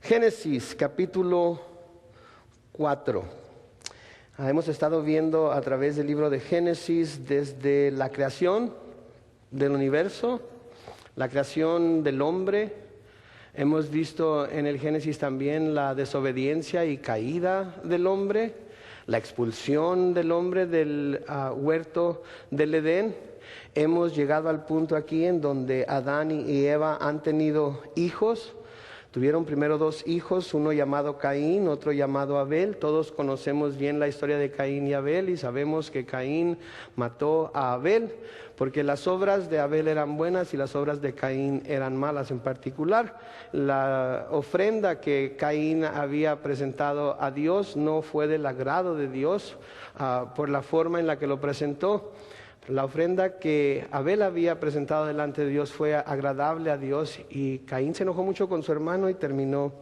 Génesis capítulo 4. Hemos estado viendo a través del libro de Génesis desde la creación del universo, la creación del hombre. Hemos visto en el Génesis también la desobediencia y caída del hombre, la expulsión del hombre del huerto del Edén. Hemos llegado al punto aquí en donde Adán y Eva han tenido hijos. Tuvieron primero dos hijos, uno llamado Caín, otro llamado Abel. Todos conocemos bien la historia de Caín y Abel y sabemos que Caín mató a Abel porque las obras de Abel eran buenas y las obras de Caín eran malas. En particular, la ofrenda que Caín había presentado a Dios no fue del agrado de Dios por la forma en la que lo presentó. La ofrenda que Abel había presentado delante de Dios fue agradable a Dios y Caín se enojó mucho con su hermano y terminó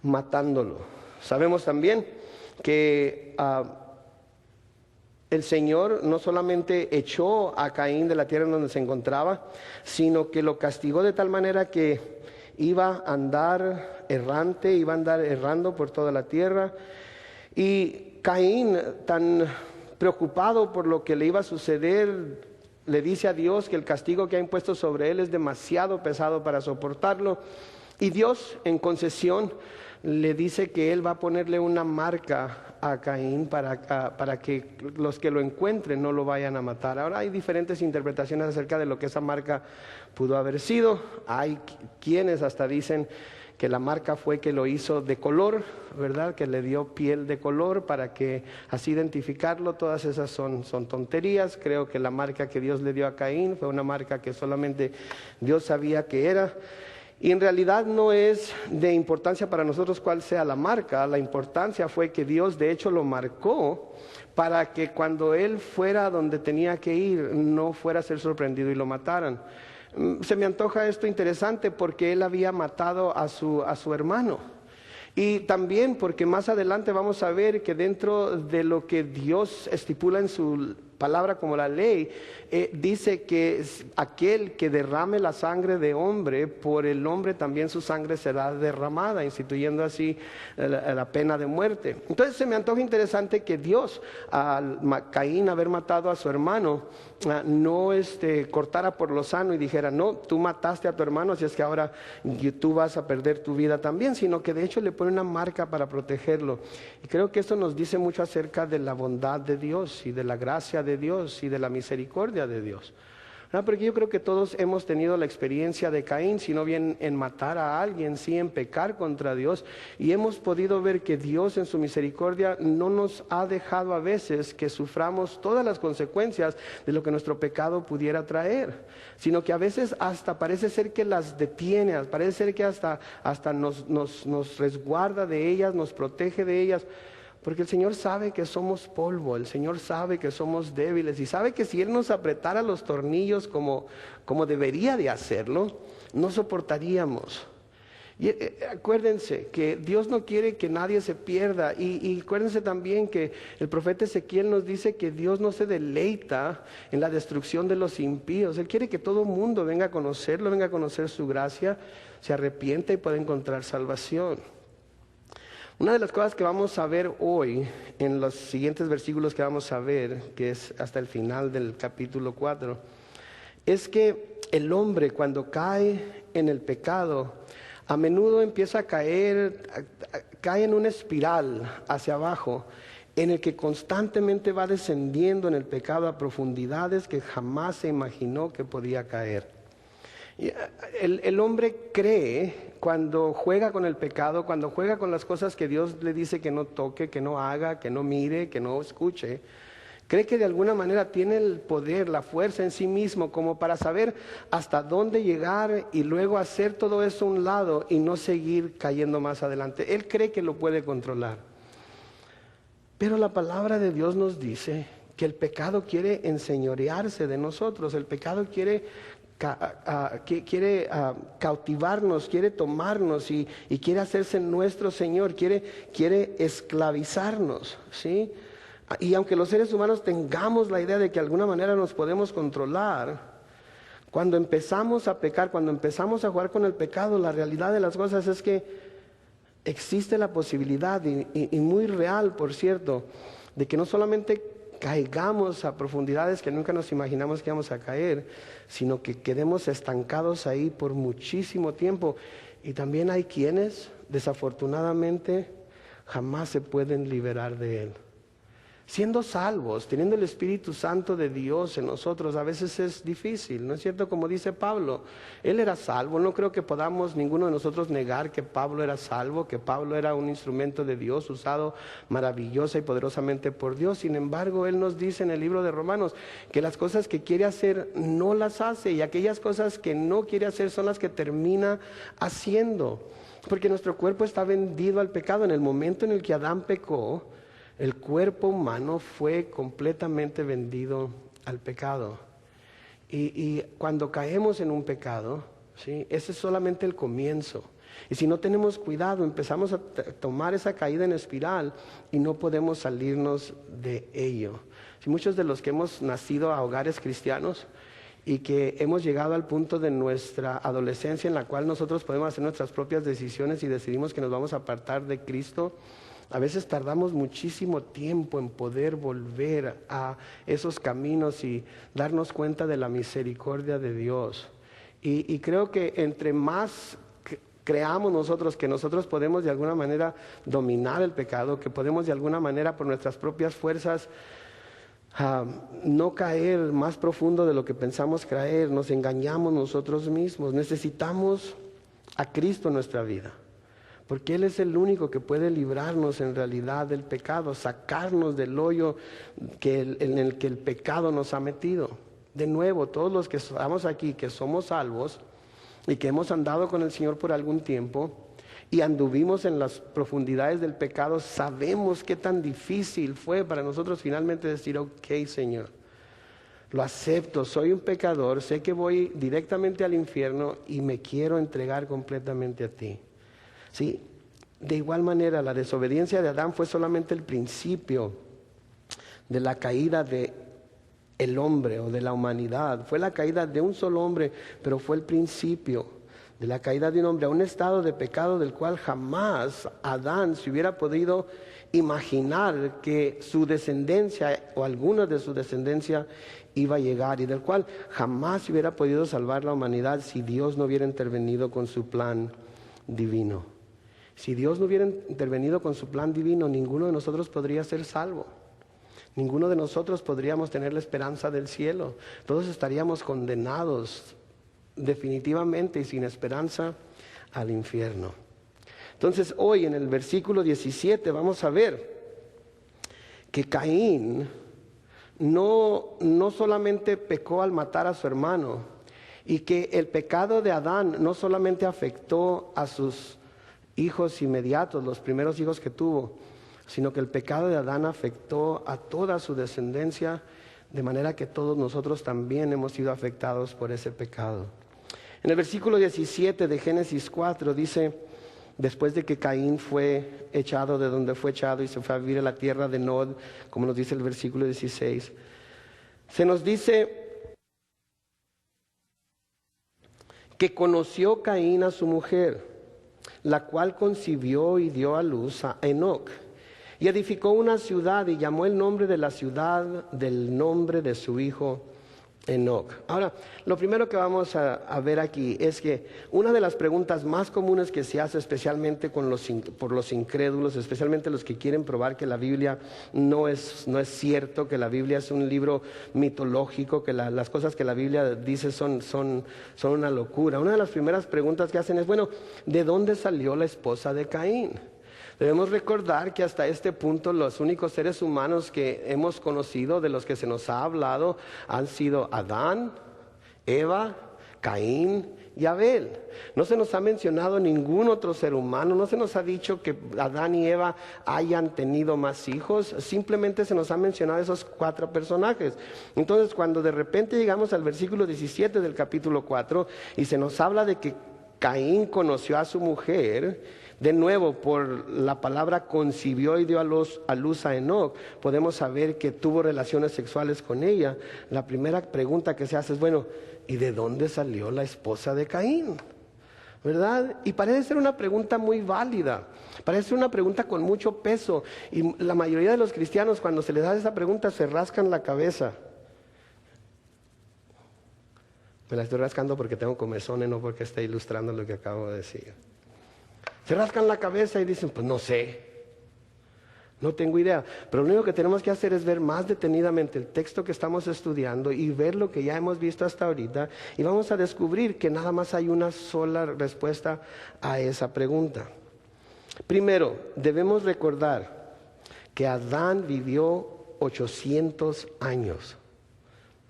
matándolo. Sabemos también que el Señor no solamente echó a Caín de la tierra en donde se encontraba, sino que lo castigó de tal manera que iba a andar errante, iba a andar errando por toda la tierra. Y Caín, tan preocupado por lo que le iba a suceder, le dice a Dios que el castigo que ha impuesto sobre él es demasiado pesado para soportarlo. Y Dios, en concesión, le dice que él va a ponerle una marca a Caín para que los que lo encuentren no lo vayan a matar. Ahora hay diferentes interpretaciones acerca de lo que esa marca pudo haber sido. Hay quienes hasta dicen que la marca fue que lo hizo de color, ¿verdad? Que le dio piel de color para que así identificarlo. Todas esas son tonterías. Creo que la marca que Dios le dio a Caín fue una marca que solamente Dios sabía que era. Y en realidad no es de importancia para nosotros cuál sea la marca. La importancia fue que Dios de hecho lo marcó para que cuando él fuera donde tenía que ir no fuera a ser sorprendido y lo mataran. Se me antoja esto interesante porque él había matado a su hermano. Y también porque más adelante vamos a ver que dentro de lo que Dios estipula en su palabra como la ley, dice que aquel que derrame la sangre de hombre, por el hombre también su sangre será derramada, instituyendo así la pena de muerte. Entonces se me antoja interesante que Dios, al Caín haber matado a su hermano, no cortara por lo sano y dijera, no, tú mataste a tu hermano, así es que ahora tú vas a perder tu vida también, sino que de hecho le pone una marca para protegerlo. Y creo que esto nos dice mucho acerca de la bondad de Dios y de la gracia de Dios y de la misericordia de Dios. Porque yo creo que todos hemos tenido la experiencia de Caín, si no bien en matar a alguien, sí en pecar contra Dios, y hemos podido ver que Dios en su misericordia no nos ha dejado a veces que suframos todas las consecuencias de lo que nuestro pecado pudiera traer, sino que a veces hasta parece ser que las detiene, parece ser que hasta nos resguarda de ellas, nos protege de ellas. Porque el Señor sabe que somos polvo, el Señor sabe que somos débiles y sabe que si Él nos apretara los tornillos como debería de hacerlo, no soportaríamos. Y acuérdense que Dios no quiere que nadie se pierda y acuérdense también que el profeta Ezequiel nos dice que Dios no se deleita en la destrucción de los impíos. Él quiere que todo mundo venga a conocerlo, venga a conocer su gracia, se arrepienta y pueda encontrar salvación. Una de las cosas que vamos a ver hoy, en los siguientes versículos que vamos a ver, que es hasta el final del capítulo 4, es que el hombre cuando cae en el pecado, a menudo empieza a cae en una espiral hacia abajo, en el que constantemente va descendiendo en el pecado a profundidades que jamás se imaginó que podía caer. El hombre cree cuando juega con el pecado, cuando juega con las cosas que Dios le dice que no toque, que no haga, que no mire, que no escuche, cree que de alguna manera tiene el poder, la fuerza en sí mismo como para saber hasta dónde llegar y luego hacer todo eso a un lado y no seguir cayendo más adelante. Él cree que lo puede controlar. Pero la palabra de Dios nos dice que el pecado quiere enseñorearse de nosotros, el pecado quiere cautivarnos, quiere tomarnos y quiere hacerse nuestro Señor, quiere esclavizarnos, ¿sí? Y aunque los seres humanos tengamos la idea de que de alguna manera nos podemos controlar, cuando empezamos a pecar, cuando empezamos a jugar con el pecado, la realidad de las cosas es que existe la posibilidad, y muy real, por cierto, de que no solamente caigamos a profundidades que nunca nos imaginamos que íbamos a caer, sino que quedemos estancados ahí por muchísimo tiempo. Y también hay quienes, desafortunadamente, jamás se pueden liberar de él. Siendo salvos, teniendo el Espíritu Santo de Dios en nosotros, a veces es difícil, ¿no es cierto? Como dice Pablo, él era salvo. No creo que podamos ninguno de nosotros negar que Pablo era salvo, que Pablo era un instrumento de Dios usado maravillosa y poderosamente por Dios. Sin embargo, él nos dice en el libro de Romanos que las cosas que quiere hacer no las hace, y aquellas cosas que no quiere hacer son las que termina haciendo. Porque nuestro cuerpo está vendido al pecado. En el momento en el que Adán pecó, el cuerpo humano fue completamente vendido al pecado. Y cuando caemos en un pecado, ¿sí?, ese es solamente el comienzo. Y si no tenemos cuidado, empezamos a tomar esa caída en espiral y no podemos salirnos de ello. Si muchos de los que hemos nacido a hogares cristianos y que hemos llegado al punto de nuestra adolescencia en la cual nosotros podemos hacer nuestras propias decisiones y decidimos que nos vamos a apartar de Cristo, a veces tardamos muchísimo tiempo en poder volver a esos caminos y darnos cuenta de la misericordia de Dios. Y creo que entre más creamos nosotros que nosotros podemos de alguna manera dominar el pecado, que podemos de alguna manera por nuestras propias fuerzas no caer más profundo de lo que pensamos caer, nos engañamos nosotros mismos. Necesitamos a Cristo en nuestra vida, porque Él es el único que puede librarnos en realidad del pecado, sacarnos del hoyo en el que el pecado nos ha metido. De nuevo, todos los que estamos aquí, que somos salvos y que hemos andado con el Señor por algún tiempo y anduvimos en las profundidades del pecado, sabemos qué tan difícil fue para nosotros finalmente decir: ok, Señor, lo acepto, soy un pecador, sé que voy directamente al infierno y me quiero entregar completamente a ti. Sí, de igual manera la desobediencia de Adán fue solamente el principio de la caída de el hombre o de la humanidad. Fue la caída de un solo hombre, pero fue el principio de la caída de un hombre a un estado de pecado del cual jamás Adán se hubiera podido imaginar que su descendencia o alguna de su descendencia iba a llegar, y del cual jamás se hubiera podido salvar la humanidad si Dios no hubiera intervenido con su plan divino. Si Dios no hubiera intervenido con su plan divino, ninguno de nosotros podría ser salvo. Ninguno de nosotros podríamos tener la esperanza del cielo. Todos estaríamos condenados definitivamente y sin esperanza al infierno. Entonces hoy en el versículo 17 vamos a ver que Caín no solamente pecó al matar a su hermano, y que el pecado de Adán no solamente afectó a sus hijos inmediatos, los primeros hijos que tuvo, sino que el pecado de Adán afectó a toda su descendencia, de manera que todos nosotros también hemos sido afectados por ese pecado. En el versículo 17 de Génesis 4 dice: después de que Caín fue echado de donde fue echado y se fue a vivir a la tierra de Nod, como nos dice el versículo 16, se nos dice que conoció Caín a su mujer, la cual concibió y dio a luz a Enoc, y edificó una ciudad y llamó el nombre de la ciudad del nombre de su hijo Enoc. Ahora, lo primero que vamos a ver aquí es que una de las preguntas más comunes que se hace, especialmente por los incrédulos, especialmente los que quieren probar que la Biblia no es cierto, que la Biblia es un libro mitológico, que las cosas que la Biblia dice son una locura. Una de las primeras preguntas que hacen es: bueno, ¿de dónde salió la esposa de Caín? Debemos recordar que hasta este punto los únicos seres humanos que hemos conocido, de los que se nos ha hablado, han sido Adán, Eva, Caín y Abel. No se nos ha mencionado ningún otro ser humano, no se nos ha dicho que Adán y Eva hayan tenido más hijos, simplemente se nos han mencionado esos 4 personajes. Entonces, cuando de repente llegamos al versículo 17 del capítulo 4 y se nos habla de que Caín conoció a su mujer, de nuevo, por la palabra concibió y dio a luz a Enoc, podemos saber que tuvo relaciones sexuales con ella. La primera pregunta que se hace es: bueno, ¿y de dónde salió la esposa de Caín? ¿verdad? Y parece ser una pregunta muy válida, parece ser una pregunta con mucho peso. Y la mayoría de los cristianos, cuando se les hace esa pregunta, se rascan la cabeza. Me la estoy rascando porque tengo comezón y no porque esté ilustrando lo que acabo de decir. Se rascan la cabeza y dicen, pues no sé, no tengo idea. Pero lo único que tenemos que hacer es ver más detenidamente el texto que estamos estudiando y ver lo que ya hemos visto hasta ahorita. Y vamos a descubrir que nada más hay una sola respuesta a esa pregunta. Primero, debemos recordar que Adán vivió 800 años.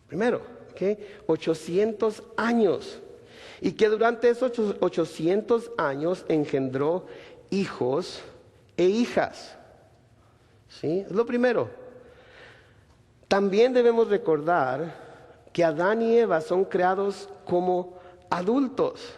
Primero, ¿ok? 800 años. Y que durante esos 800 años engendró hijos e hijas. ¿Sí? Es lo primero. También debemos recordar que Adán y Eva son creados como adultos.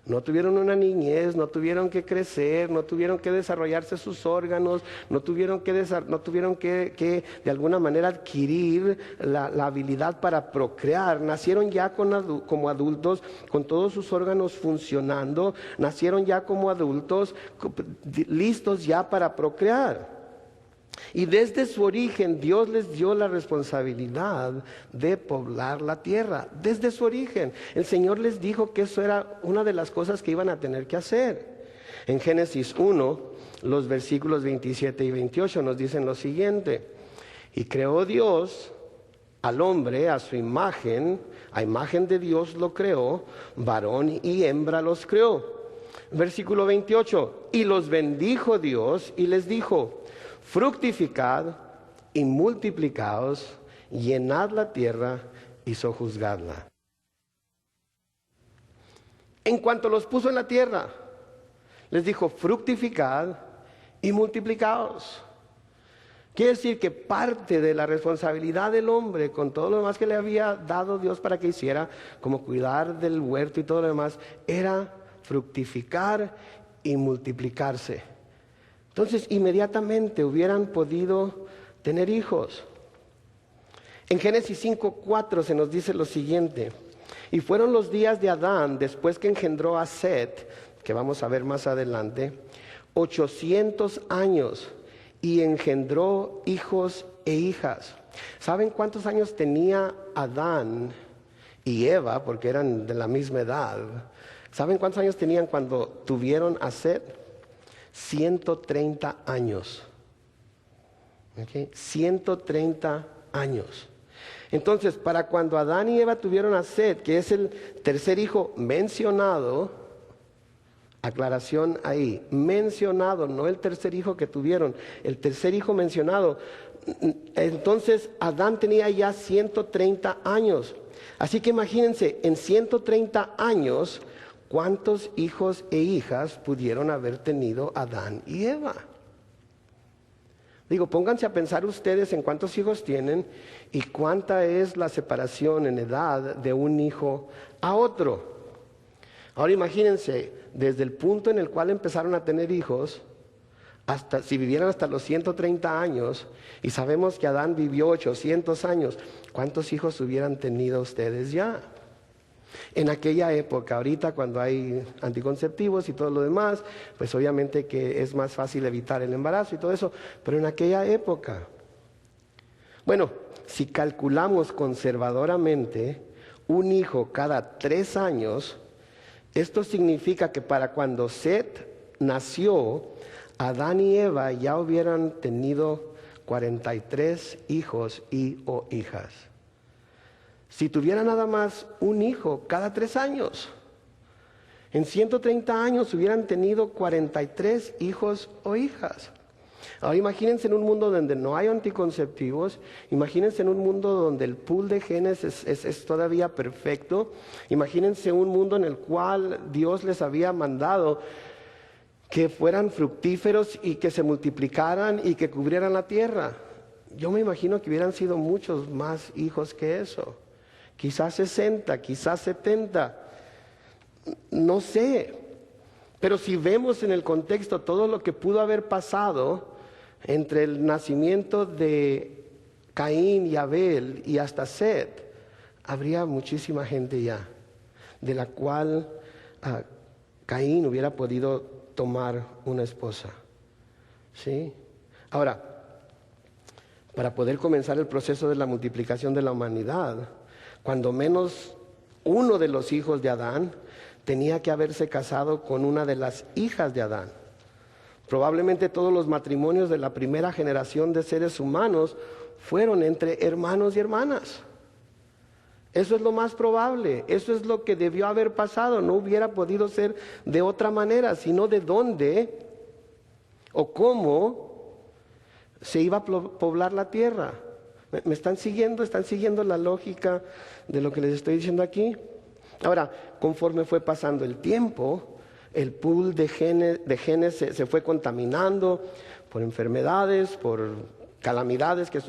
No tuvieron una niñez, no tuvieron que crecer, no tuvieron que desarrollarse sus órganos, no tuvieron que de alguna manera adquirir la habilidad para procrear. Nacieron ya como adultos, con todos sus órganos funcionando, nacieron ya como adultos, listos ya para procrear. Y desde su origen Dios les dio la responsabilidad de poblar la tierra. Desde su origen el Señor les dijo que eso era una de las cosas que iban a tener que hacer. En Génesis 1, los versículos 27 y 28 nos dicen lo siguiente: y creó Dios al hombre a su imagen, a imagen de Dios lo creó, varón y hembra los creó. Versículo 28, y los bendijo Dios y les dijo: fructificad y multiplicaos, llenad la tierra y sojuzgadla. En cuanto los puso en la tierra, les dijo: fructificad y multiplicaos. Quiere decir que parte de la responsabilidad del hombre, con todo lo demás que le había dado Dios para que hiciera, como cuidar del huerto y todo lo demás, era fructificar y multiplicarse. Entonces, inmediatamente hubieran podido tener hijos. En Génesis 5:4 se nos dice lo siguiente: y fueron los días de Adán, después que engendró a Set, que vamos a ver más adelante, 800 años, y engendró hijos e hijas. ¿Saben cuántos años tenía Adán y Eva? Porque eran de la misma edad. ¿Saben cuántos años tenían cuando tuvieron a Set? 130 años. ¿Okay? 130 años. Entonces, para cuando Adán y Eva tuvieron a Set, que es el tercer hijo mencionado, aclaración ahí, mencionado, no el tercer hijo que tuvieron, el tercer hijo mencionado. Entonces, Adán tenía ya 130 años. Así que imagínense, en 130 años, ¿cuántos hijos e hijas pudieron haber tenido Adán y Eva? Digo, pónganse a pensar ustedes en cuántos hijos tienen y cuánta es la separación en edad de un hijo a otro. Ahora imagínense, desde el punto en el cual empezaron a tener hijos, hasta si vivieran hasta los 130 años, y sabemos que Adán vivió 800 años, ¿cuántos hijos hubieran tenido ustedes ya? En aquella época, ahorita cuando hay anticonceptivos y todo lo demás, pues obviamente que es más fácil evitar el embarazo y todo eso, pero en aquella época, bueno, si calculamos conservadoramente un hijo cada 3 años, esto significa que para cuando Set nació, Adán y Eva ya hubieran tenido 43 hijos y o hijas. Si tuviera nada más un hijo cada 3 años, en 130 años hubieran tenido 43 hijos o hijas. Ahora imagínense en un mundo donde no hay anticonceptivos, imagínense en un mundo donde el pool de genes es todavía perfecto, imagínense un mundo en el cual Dios les había mandado que fueran fructíferos y que se multiplicaran y que cubrieran la tierra. Yo me imagino que hubieran sido muchos más hijos que eso. Quizás 60, quizás 70, no sé. Pero si vemos en el contexto todo lo que pudo haber pasado entre el nacimiento de Caín y Abel y hasta Set, habría muchísima gente ya, de la cual Caín hubiera podido tomar una esposa. ¿Sí? Ahora, para poder comenzar el proceso de la multiplicación de la humanidad, cuando menos uno de los hijos de Adán tenía que haberse casado con una de las hijas de Adán. Probablemente todos los matrimonios de la primera generación de seres humanos fueron entre hermanos y hermanas. Eso es lo más probable, eso es lo que debió haber pasado, no hubiera podido ser de otra manera, sino de dónde o cómo se iba a poblar la tierra. ¿Me están siguiendo? ¿Están siguiendo la lógica de lo que les estoy diciendo aquí? Ahora, conforme fue pasando el tiempo, el pool de genes se fue contaminando por enfermedades, por calamidades que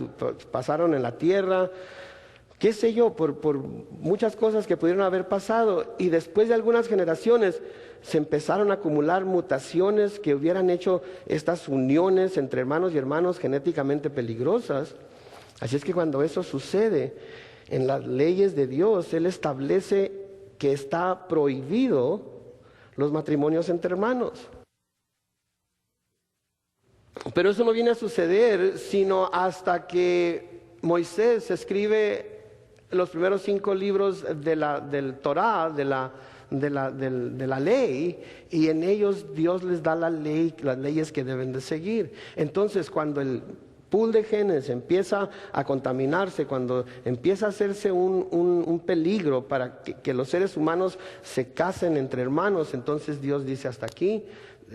pasaron en la tierra, qué sé yo, por muchas cosas que pudieron haber pasado. Y después de algunas generaciones se empezaron a acumular mutaciones que hubieran hecho estas uniones entre hermanos y hermanos genéticamente peligrosas. Así es que cuando eso sucede, en las leyes de Dios, Él establece que está prohibido los matrimonios entre hermanos. Pero eso no viene a suceder sino hasta que Moisés escribe los primeros 5 libros del Torá, de la ley, y en ellos Dios les da la ley, las leyes que deben de seguir. Entonces, cuando el pool de genes empieza a contaminarse, cuando empieza a hacerse un peligro para que los seres humanos se casen entre hermanos, entonces Dios dice hasta aquí,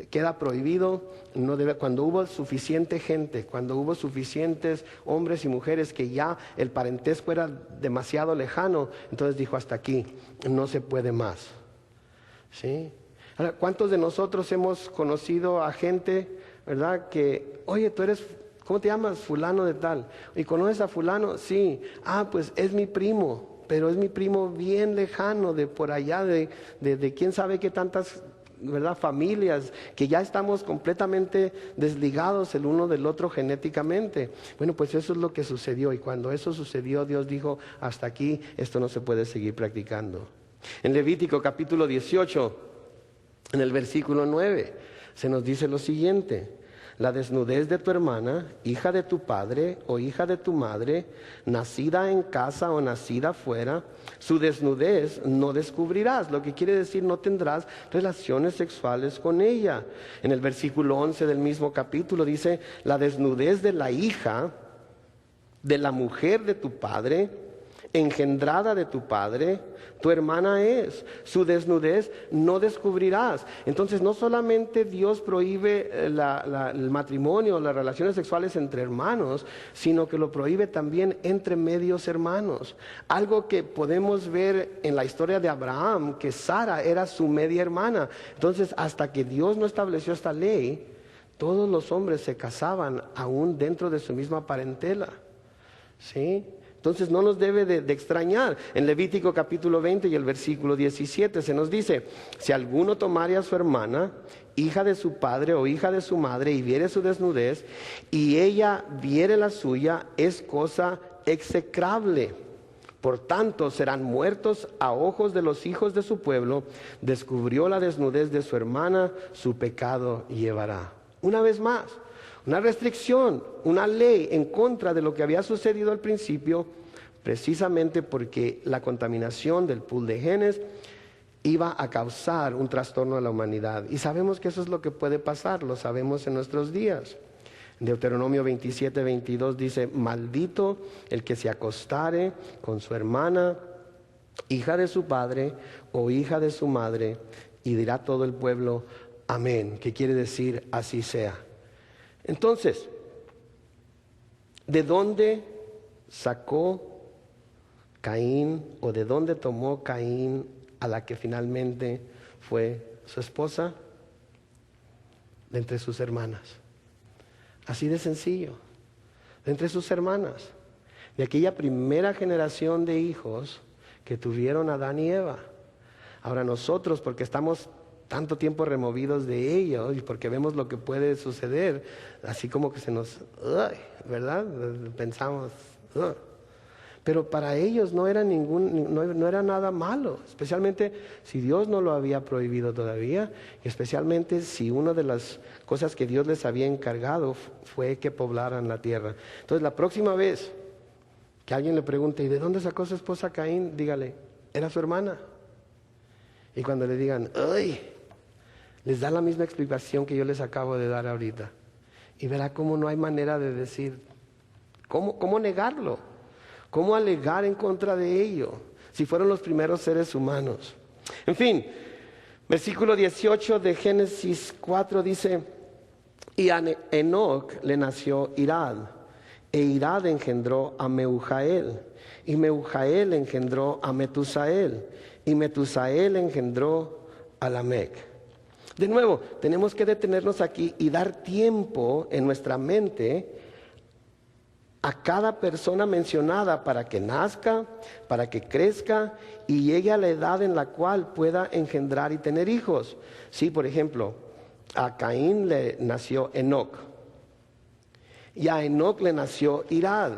queda prohibido. Cuando hubo suficiente gente, cuando hubo suficientes hombres y mujeres que ya el parentesco era demasiado lejano, entonces dijo hasta aquí, no se puede más. ¿Sí? Ahora, ¿cuántos de nosotros hemos conocido a gente, verdad, que, oye, tú eres, ¿cómo te llamas? Fulano de tal. ¿Y conoces a fulano? Sí. Ah, pues es mi primo, pero es mi primo bien lejano, de por allá, de quién sabe qué tantas, ¿verdad?, familias, que ya estamos completamente desligados el uno del otro genéticamente. Bueno, pues eso es lo que sucedió, y cuando eso sucedió, Dios dijo, hasta aquí, esto no se puede seguir practicando. En Levítico capítulo 18, en el versículo 9, se nos dice lo siguiente: la desnudez de tu hermana, hija de tu padre o hija de tu madre, nacida en casa o nacida fuera, su desnudez no descubrirás. Lo que quiere decir, no tendrás relaciones sexuales con ella. En el versículo 11 del mismo capítulo dice, la desnudez de la hija, de la mujer de tu padre, engendrada de tu padre, tu hermana es, su desnudez no descubrirás. Entonces, no solamente Dios prohíbe el matrimonio, las relaciones sexuales entre hermanos, sino que lo prohíbe también entre medios hermanos. Algo que podemos ver en la historia de Abraham, que Sara era su media hermana. Entonces, hasta que Dios no estableció esta ley, todos los hombres se casaban aún dentro de su misma parentela. ¿Sí? Entonces no nos debe de extrañar. En Levítico capítulo 20 y el versículo 17 se nos dice, si alguno tomare a su hermana, hija de su padre o hija de su madre, y viere su desnudez, y ella viere la suya, es cosa execrable. Por tanto, serán muertos a ojos de los hijos de su pueblo. Descubrió la desnudez de su hermana, su pecado llevará. Una vez más, una restricción, una ley en contra de lo que había sucedido al principio, precisamente porque la contaminación del pool de genes iba a causar un trastorno a la humanidad. Y sabemos que eso es lo que puede pasar, lo sabemos en nuestros días. Deuteronomio 27, 22 dice, maldito el que se acostare con su hermana, hija de su padre o hija de su madre, y dirá todo el pueblo, amén, que quiere decir así sea. Entonces, ¿de dónde sacó Caín o de dónde tomó Caín a la que finalmente fue su esposa? De entre sus hermanas. Así de sencillo. De entre sus hermanas. De aquella primera generación de hijos que tuvieron Adán y Eva. Ahora nosotros, porque estamos tanto tiempo removidos de ello y porque vemos lo que puede suceder, así como que se nos, ¿verdad? Pensamos, Pero para ellos no era no era nada malo, especialmente si Dios no lo había prohibido todavía, y especialmente si una de las cosas que Dios les había encargado fue que poblaran la tierra. Entonces, la próxima vez que alguien le pregunte, ¿y de dónde sacó su esposa Caín? Dígale, era su hermana. Y cuando le digan, ¡ay!, les da la misma explicación que yo les acabo de dar ahorita. Y verá cómo no hay manera de decir, ¿cómo negarlo? ¿Cómo alegar en contra de ello? Si fueron los primeros seres humanos. En fin, versículo 18 de Génesis 4 dice, y a Enoc le nació Irad, e Irad engendró a Mehujael, y Mehujael engendró a Metusael, y Metusael engendró a Lamec. De nuevo, tenemos que detenernos aquí y dar tiempo en nuestra mente a cada persona mencionada para que nazca, para que crezca y llegue a la edad en la cual pueda engendrar y tener hijos. Sí, por ejemplo, a Caín le nació Enoc y a Enoc le nació Irad.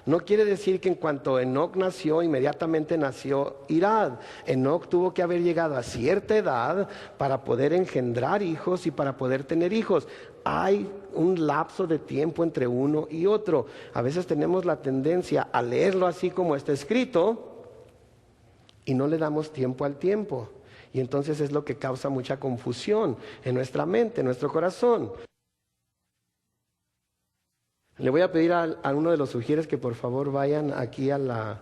No quiere decir que en cuanto Enoc nació, inmediatamente nació Irad. Enoc tuvo que haber llegado a cierta edad para poder engendrar hijos y para poder tener hijos. Hay un lapso de tiempo entre uno y otro. A veces tenemos la tendencia a leerlo así como está escrito y no le damos tiempo al tiempo. Y entonces es lo que causa mucha confusión en nuestra mente, en nuestro corazón. Le voy a pedir a uno de los sugieres que por favor vayan aquí al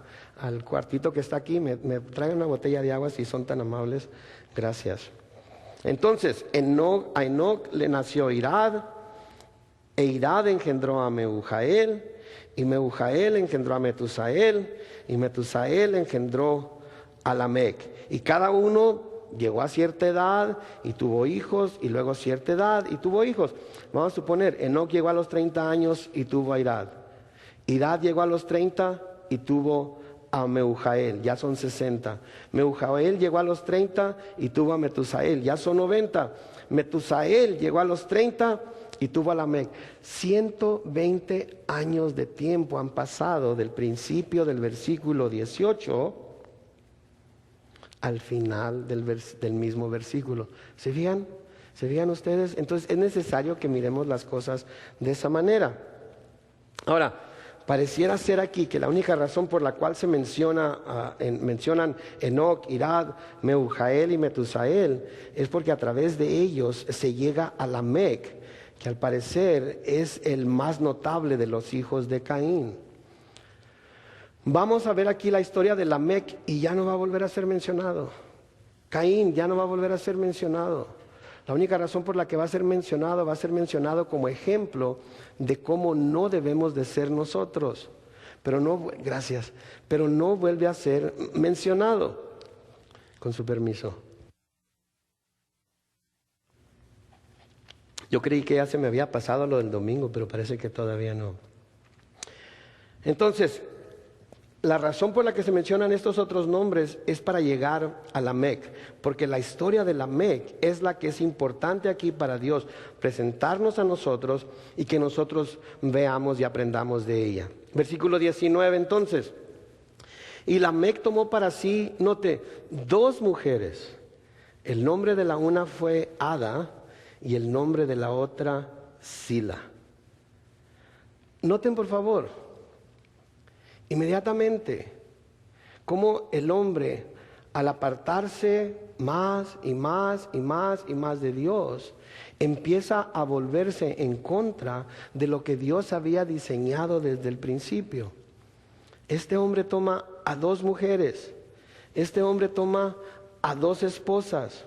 cuartito que está aquí, me traigan una botella de agua si son tan amables. Gracias. Entonces, a Enoc le nació Irad, e Irad engendró a Mehujael, y Mehujael engendró a Metusael, y Metusael engendró a Lamec. Y cada uno llegó a cierta edad y tuvo hijos, y luego a cierta edad y tuvo hijos. Vamos a suponer, Enoc llegó a los 30 años y tuvo a Irad. Irad llegó a los 30 y tuvo a Mehujael, ya son 60. Mehujael llegó a los 30 y tuvo a Metusael, ya son 90. Metusael llegó a los 30 y tuvo a Lamec. 120 años de tiempo han pasado del principio del versículo 18 al final del mismo versículo. ¿Se fijan? ¿Se fijan ustedes? Entonces es necesario que miremos las cosas de esa manera. Ahora, pareciera ser aquí que la única razón por la cual se mencionan Enoc, Irad, Mehujael y Metusael es porque a través de ellos se llega a Lamec, que al parecer es el más notable de los hijos de Caín. Vamos a ver aquí la historia de Lamec y ya no va a volver a ser mencionado. Caín ya no va a volver a ser mencionado. La única razón por la que va a ser mencionado como ejemplo de cómo no debemos de ser nosotros. Pero no vuelve a ser mencionado. Con su permiso. Yo creí que ya se me había pasado lo del domingo, pero parece que todavía no. Entonces, la razón por la que se mencionan estos otros nombres es para llegar a Lamec, porque la historia de Lamec es la que es importante aquí para Dios, presentarnos a nosotros y que nosotros veamos y aprendamos de ella. Versículo 19 entonces, y Lamec tomó para sí, note, 2 mujeres. El nombre de la una fue Ada y el nombre de la otra Sila. Noten por favor, inmediatamente, como el hombre, al apartarse más y más y más y más de Dios, empieza a volverse en contra de lo que Dios había diseñado desde el principio. Este hombre toma a 2 mujeres, este hombre toma a 2 esposas.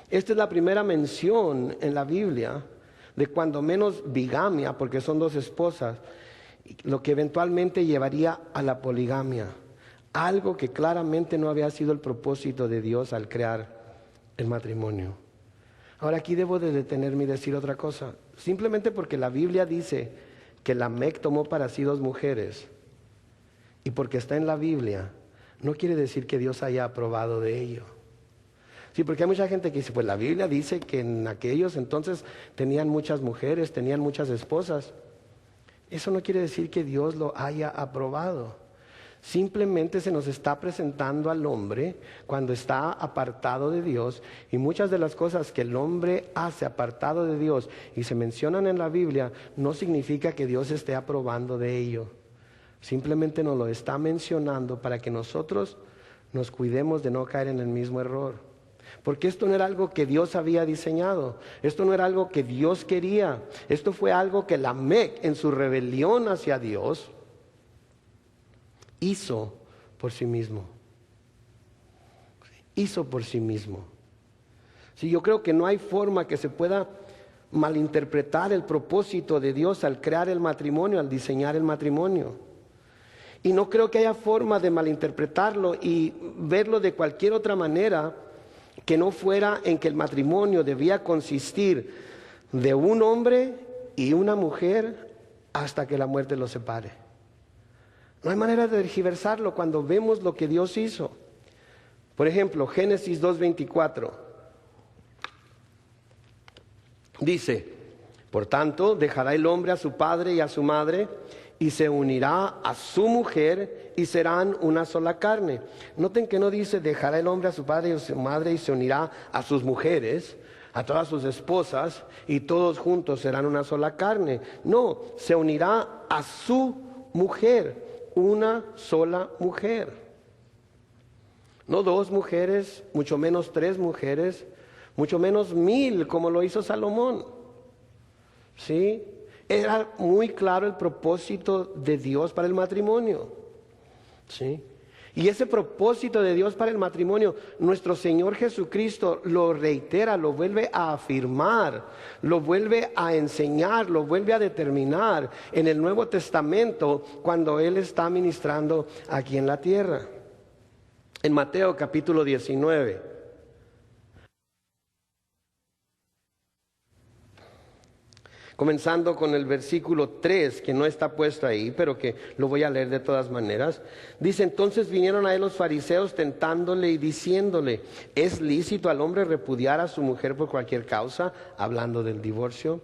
Esta es la primera mención en la Biblia de cuando menos bigamia, porque son 2 esposas, lo que eventualmente llevaría a la poligamia, algo que claramente no había sido el propósito de Dios al crear el matrimonio. Ahora aquí debo de detenerme y decir otra cosa, simplemente porque la Biblia dice que Lamec tomó para sí 2 mujeres y porque está en la Biblia, no quiere decir que Dios haya aprobado de ello. Sí, porque hay mucha gente que dice, pues la Biblia dice que en aquellos entonces tenían muchas mujeres, tenían muchas esposas. Eso no quiere decir que Dios lo haya aprobado. Simplemente se nos está presentando al hombre cuando está apartado de Dios, y muchas de las cosas que el hombre hace apartado de Dios y se mencionan en la Biblia no significa que Dios esté aprobando de ello. Simplemente nos lo está mencionando para que nosotros nos cuidemos de no caer en el mismo error. Porque esto no era algo que Dios había diseñado, esto no era algo que Dios quería, esto fue algo que Lamec, en su rebelión hacia Dios, hizo por sí mismo. Hizo por sí mismo. Sí, yo creo que no hay forma que se pueda malinterpretar el propósito de Dios al crear el matrimonio, al diseñar el matrimonio. Y no creo que haya forma de malinterpretarlo y verlo de cualquier otra manera que no fuera en que el matrimonio debía consistir de un hombre y una mujer hasta que la muerte los separe. No hay manera de tergiversarlo cuando vemos lo que Dios hizo. Por ejemplo, Génesis 2:24 dice: por tanto, dejará el hombre a su padre y a su madre, y se unirá a su mujer, y serán una sola carne. Noten que no dice dejará el hombre a su padre y a su madre y se unirá a sus mujeres, a todas sus esposas, y todos juntos serán una sola carne. No, se unirá a su mujer, una sola mujer. No 2 mujeres, mucho menos 3 mujeres, mucho menos 1000 como lo hizo Salomón. ¿Sí? Era muy claro el propósito de Dios para el matrimonio. ¿Sí? Y ese propósito de Dios para el matrimonio, nuestro Señor Jesucristo lo reitera, lo vuelve a afirmar, lo vuelve a enseñar, lo vuelve a determinar en el Nuevo Testamento cuando Él está ministrando aquí en la tierra. En Mateo capítulo 19. Comenzando con el versículo 3, que no está puesto ahí, pero que lo voy a leer de todas maneras. Dice: entonces vinieron a él los fariseos tentándole y diciéndole: ¿es lícito al hombre repudiar a su mujer por cualquier causa? Hablando del divorcio.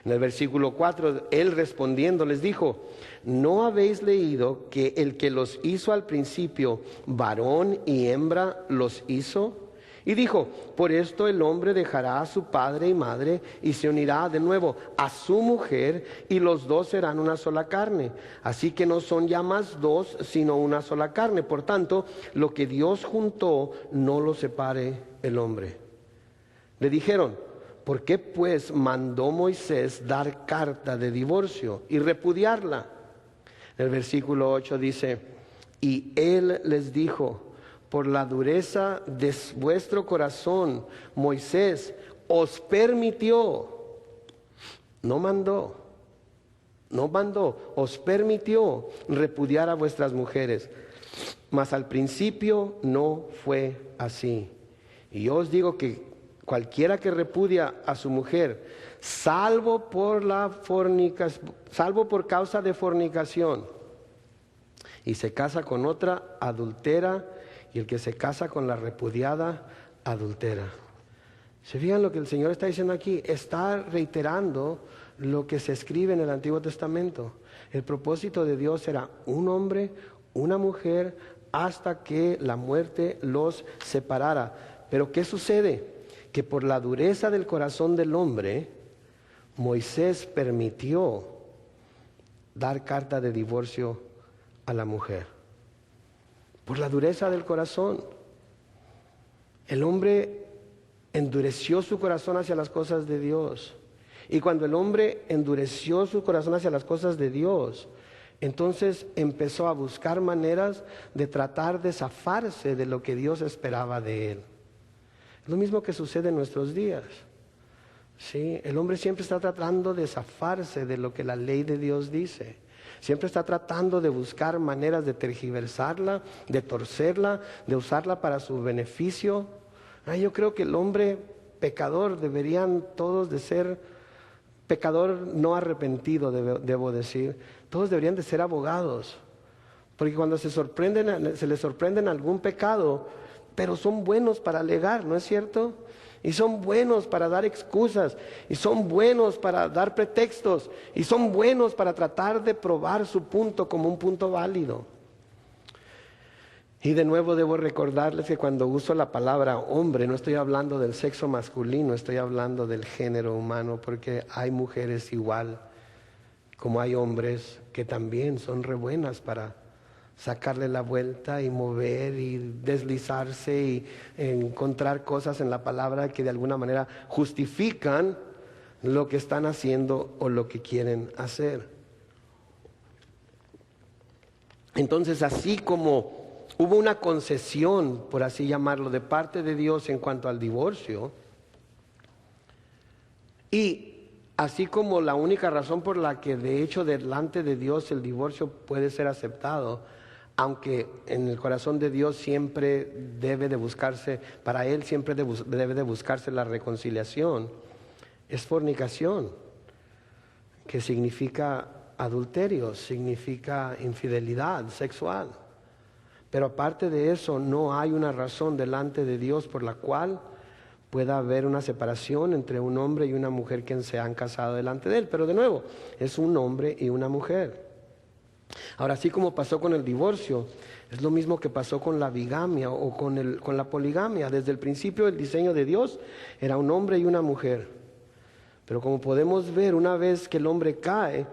En el versículo 4, él respondiendo les dijo: ¿no habéis leído que el que los hizo al principio, varón y hembra los hizo? Y dijo: por esto el hombre dejará a su padre y madre y se unirá de nuevo a su mujer, y los dos serán una sola carne. Así que no son ya más dos, sino una sola carne. Por tanto, lo que Dios juntó, no lo separe el hombre. Le dijeron: ¿por qué pues mandó Moisés dar carta de divorcio y repudiarla? El versículo 8 dice: y él les dijo: por la dureza de vuestro corazón, Moisés os permitió, no mandó, os permitió repudiar a vuestras mujeres. Mas al principio no fue así. Y yo os digo que cualquiera que repudia a su mujer, salvo por causa de fornicación, y se casa con otra, adultera, y el que se casa con la repudiada, adultera. ¿Se fijan lo que el Señor está diciendo aquí? Está reiterando lo que se escribe en el Antiguo Testamento. El propósito de Dios era un hombre, una mujer, hasta que la muerte los separara. Pero ¿qué sucede? Que por la dureza del corazón del hombre, Moisés permitió dar carta de divorcio a la mujer. Por la dureza del corazón. El hombre endureció su corazón hacia las cosas de Dios. Y cuando el hombre endureció su corazón hacia las cosas de Dios, entonces empezó a buscar maneras de tratar de zafarse de lo que Dios esperaba de él. Es lo mismo que sucede en nuestros días. ¿Sí? El hombre siempre está tratando de zafarse de lo que la ley de Dios dice. Siempre está tratando de buscar maneras de tergiversarla, de torcerla, de usarla para su beneficio. Yo creo que el hombre pecador deberían todos de ser, pecador no arrepentido, debo decir, todos deberían de ser abogados. Porque cuando se les sorprenden algún pecado, pero son buenos para alegar, ¿no es cierto? Y son buenos para dar excusas, y son buenos para dar pretextos, y son buenos para tratar de probar su punto como un punto válido. Y de nuevo debo recordarles que cuando uso la palabra hombre, no estoy hablando del sexo masculino, estoy hablando del género humano, porque hay mujeres igual como hay hombres que también son re buenas para sacarle la vuelta y mover y deslizarse y encontrar cosas en la palabra que de alguna manera justifican lo que están haciendo o lo que quieren hacer. Entonces, así como hubo una concesión, por así llamarlo, de parte de Dios en cuanto al divorcio, y así como la única razón por la que de hecho delante de Dios el divorcio puede ser aceptado, aunque en el corazón de Dios siempre debe de buscarse, para Él siempre debe de buscarse la reconciliación, es fornicación, que significa adulterio, significa infidelidad sexual. Pero aparte de eso, no hay una razón delante de Dios por la cual pueda haber una separación entre un hombre y una mujer que se han casado delante de Él. Pero de nuevo, es un hombre y una mujer. Ahora, así como pasó con el divorcio, es lo mismo que pasó con la bigamia o con la poligamia. Desde el principio el diseño de Dios era un hombre y una mujer. Pero como podemos ver, una vez que el hombre cae,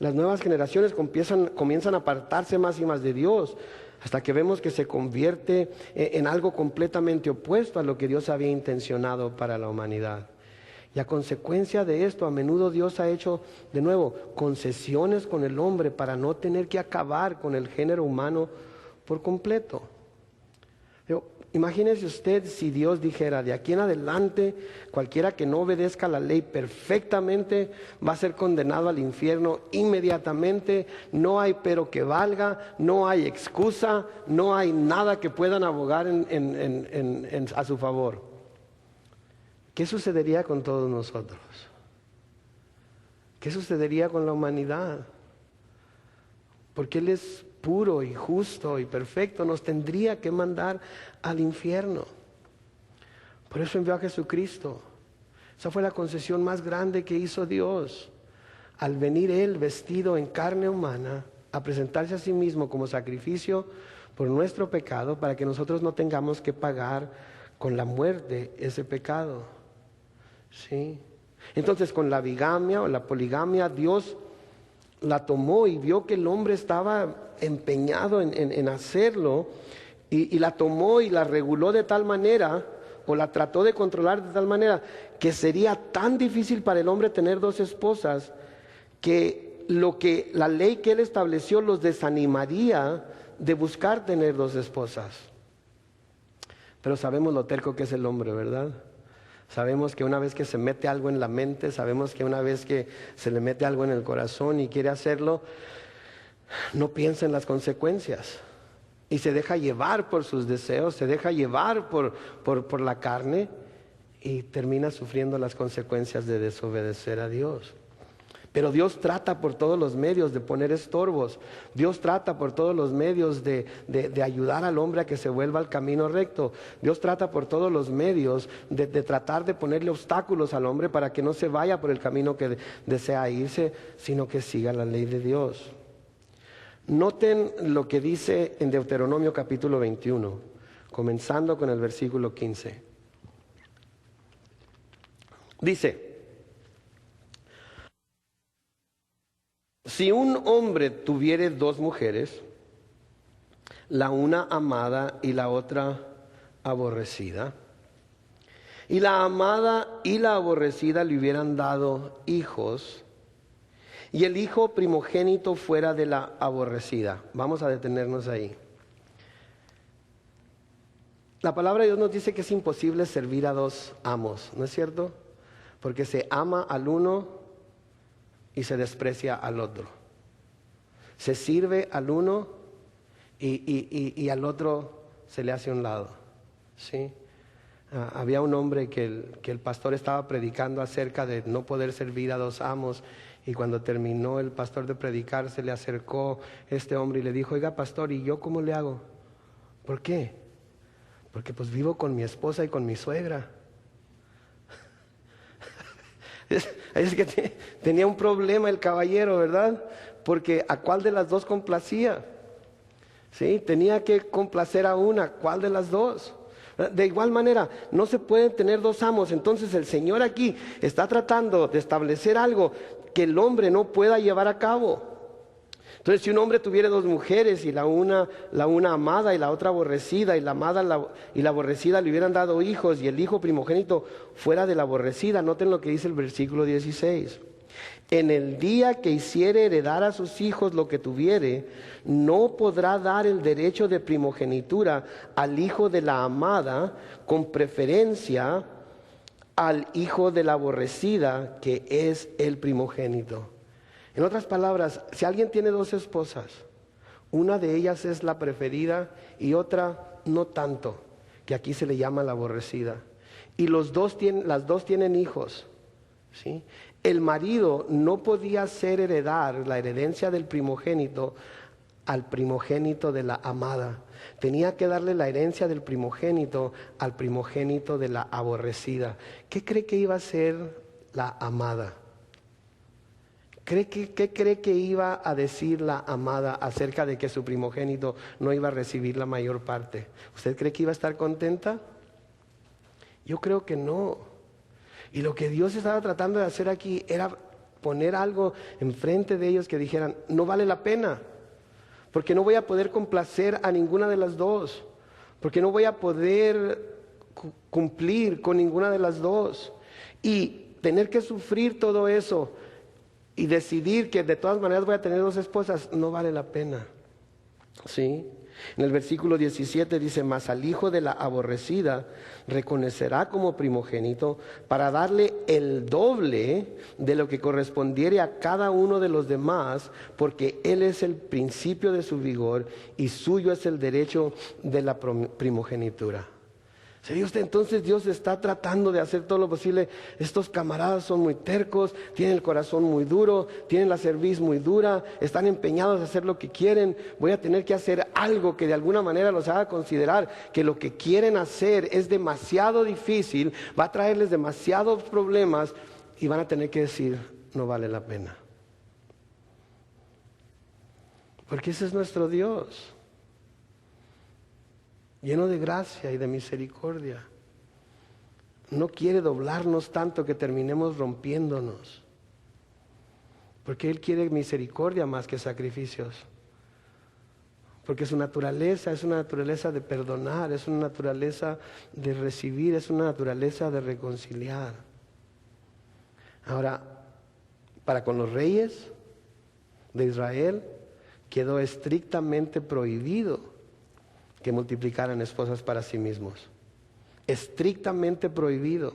las nuevas generaciones comienzan a apartarse más y más de Dios, hasta que vemos que se convierte en algo completamente opuesto a lo que Dios había intencionado para la humanidad. Y a consecuencia de esto, a menudo Dios ha hecho, de nuevo, concesiones con el hombre para no tener que acabar con el género humano por completo. Imagínese usted si Dios dijera, de aquí en adelante, cualquiera que no obedezca la ley perfectamente va a ser condenado al infierno inmediatamente, no hay pero que valga, no hay excusa, no hay nada que puedan abogar a su favor. ¿Qué sucedería con todos nosotros? ¿Qué sucedería con la humanidad? Porque Él es puro y justo y perfecto, nos tendría que mandar al infierno. Por eso envió a Jesucristo. Esa fue la concesión más grande que hizo Dios. Al venir Él vestido en carne humana, a presentarse a sí mismo como sacrificio por nuestro pecado, para que nosotros no tengamos que pagar con la muerte ese pecado. ¿Sí? Entonces, con la bigamia o la poligamia, Dios la tomó y vio que el hombre estaba empeñado en hacerlo, y la tomó y la reguló de tal manera, o la trató de controlar de tal manera, que sería tan difícil para el hombre tener dos esposas, que la ley que Él estableció los desanimaría de buscar tener dos esposas. Pero sabemos lo terco que es el hombre, ¿verdad? Sabemos que una vez que se mete algo en la mente, sabemos que una vez que se le mete algo en el corazón y quiere hacerlo, no piensa en las consecuencias y se deja llevar por sus deseos, se deja llevar por la carne y termina sufriendo las consecuencias de desobedecer a Dios. Pero Dios trata por todos los medios de poner estorbos. Dios trata por todos los medios de ayudar al hombre a que se vuelva al camino recto. Dios trata por todos los medios de tratar de ponerle obstáculos al hombre para que no se vaya por el camino que desea irse, sino que siga la ley de Dios. Noten lo que dice en Deuteronomio capítulo 21, comenzando con el versículo 15. Dice: si un hombre tuviere dos mujeres, la una amada y la otra aborrecida, y la amada y la aborrecida le hubieran dado hijos, y el hijo primogénito fuera de la aborrecida. Vamos a detenernos ahí. La palabra de Dios nos dice que es imposible servir a dos amos, ¿no es cierto? Porque se ama al uno y se desprecia al otro. Se sirve al uno y al otro se le hace a un lado. ¿Sí? Había un hombre que el pastor estaba predicando acerca de no poder servir a dos amos, y cuando terminó el pastor de predicar, se le acercó este hombre y le dijo: oiga, pastor, ¿y yo cómo le hago? ¿Por qué? Porque pues vivo con mi esposa y con mi suegra. Es que tenía un problema el caballero, ¿verdad? Porque ¿a cuál de las dos complacía? ¿Sí? Tenía que complacer a una. ¿Cuál de las dos? De igual manera, no se pueden tener dos amos. Entonces el Señor aquí está tratando de establecer algo que el hombre no pueda llevar a cabo. Entonces, si un hombre tuviera dos mujeres y la una amada y la otra aborrecida, y la amada y la aborrecida le hubieran dado hijos, y el hijo primogénito fuera de la aborrecida, noten lo que dice el versículo 16. En el día que hiciere heredar a sus hijos lo que tuviere, no podrá dar el derecho de primogenitura al hijo de la amada con preferencia al hijo de la aborrecida, que es el primogénito. En otras palabras, si alguien tiene dos esposas, una de ellas es la preferida y otra no tanto, que aquí se le llama la aborrecida, y las dos tienen hijos, ¿sí? El marido no podía hacer heredar la herencia del primogénito al primogénito de la amada. Tenía que darle la herencia del primogénito al primogénito de la aborrecida. ¿Qué cree que iba a ser la amada? ¿Qué cree que iba a decir la amada acerca de que su primogénito no iba a recibir la mayor parte? ¿Usted cree que iba a estar contenta? Yo creo que no. Y lo que Dios estaba tratando de hacer aquí era poner algo enfrente de ellos que dijeran, no vale la pena, porque no voy a poder complacer a ninguna de las dos, porque no voy a poder cumplir con ninguna de las dos. Y tener que sufrir todo eso y decidir que de todas maneras voy a tener dos esposas, no vale la pena. ¿Sí? En el versículo 17 dice, mas al hijo de la aborrecida reconocerá como primogénito para darle el doble de lo que correspondiere a cada uno de los demás, porque él es el principio de su vigor y suyo es el derecho de la primogenitura. ¿Sería usted? Entonces Dios está tratando de hacer todo lo posible. Estos camaradas son muy tercos, tienen el corazón muy duro, tienen la cerviz muy dura, están empeñados a hacer lo que quieren. Voy a tener que hacer algo que de alguna manera los haga considerar que lo que quieren hacer es demasiado difícil, va a traerles demasiados problemas y van a tener que decir, no vale la pena. Porque ese es nuestro Dios, lleno de gracia y de misericordia. No quiere doblarnos tanto que terminemos rompiéndonos, porque Él quiere misericordia más que sacrificios, porque su naturaleza es una naturaleza de perdonar, es una naturaleza de recibir, es una naturaleza de reconciliar. Ahora, para con los reyes de Israel quedó estrictamente prohibido que multiplicaran esposas para sí mismos. Estrictamente prohibido.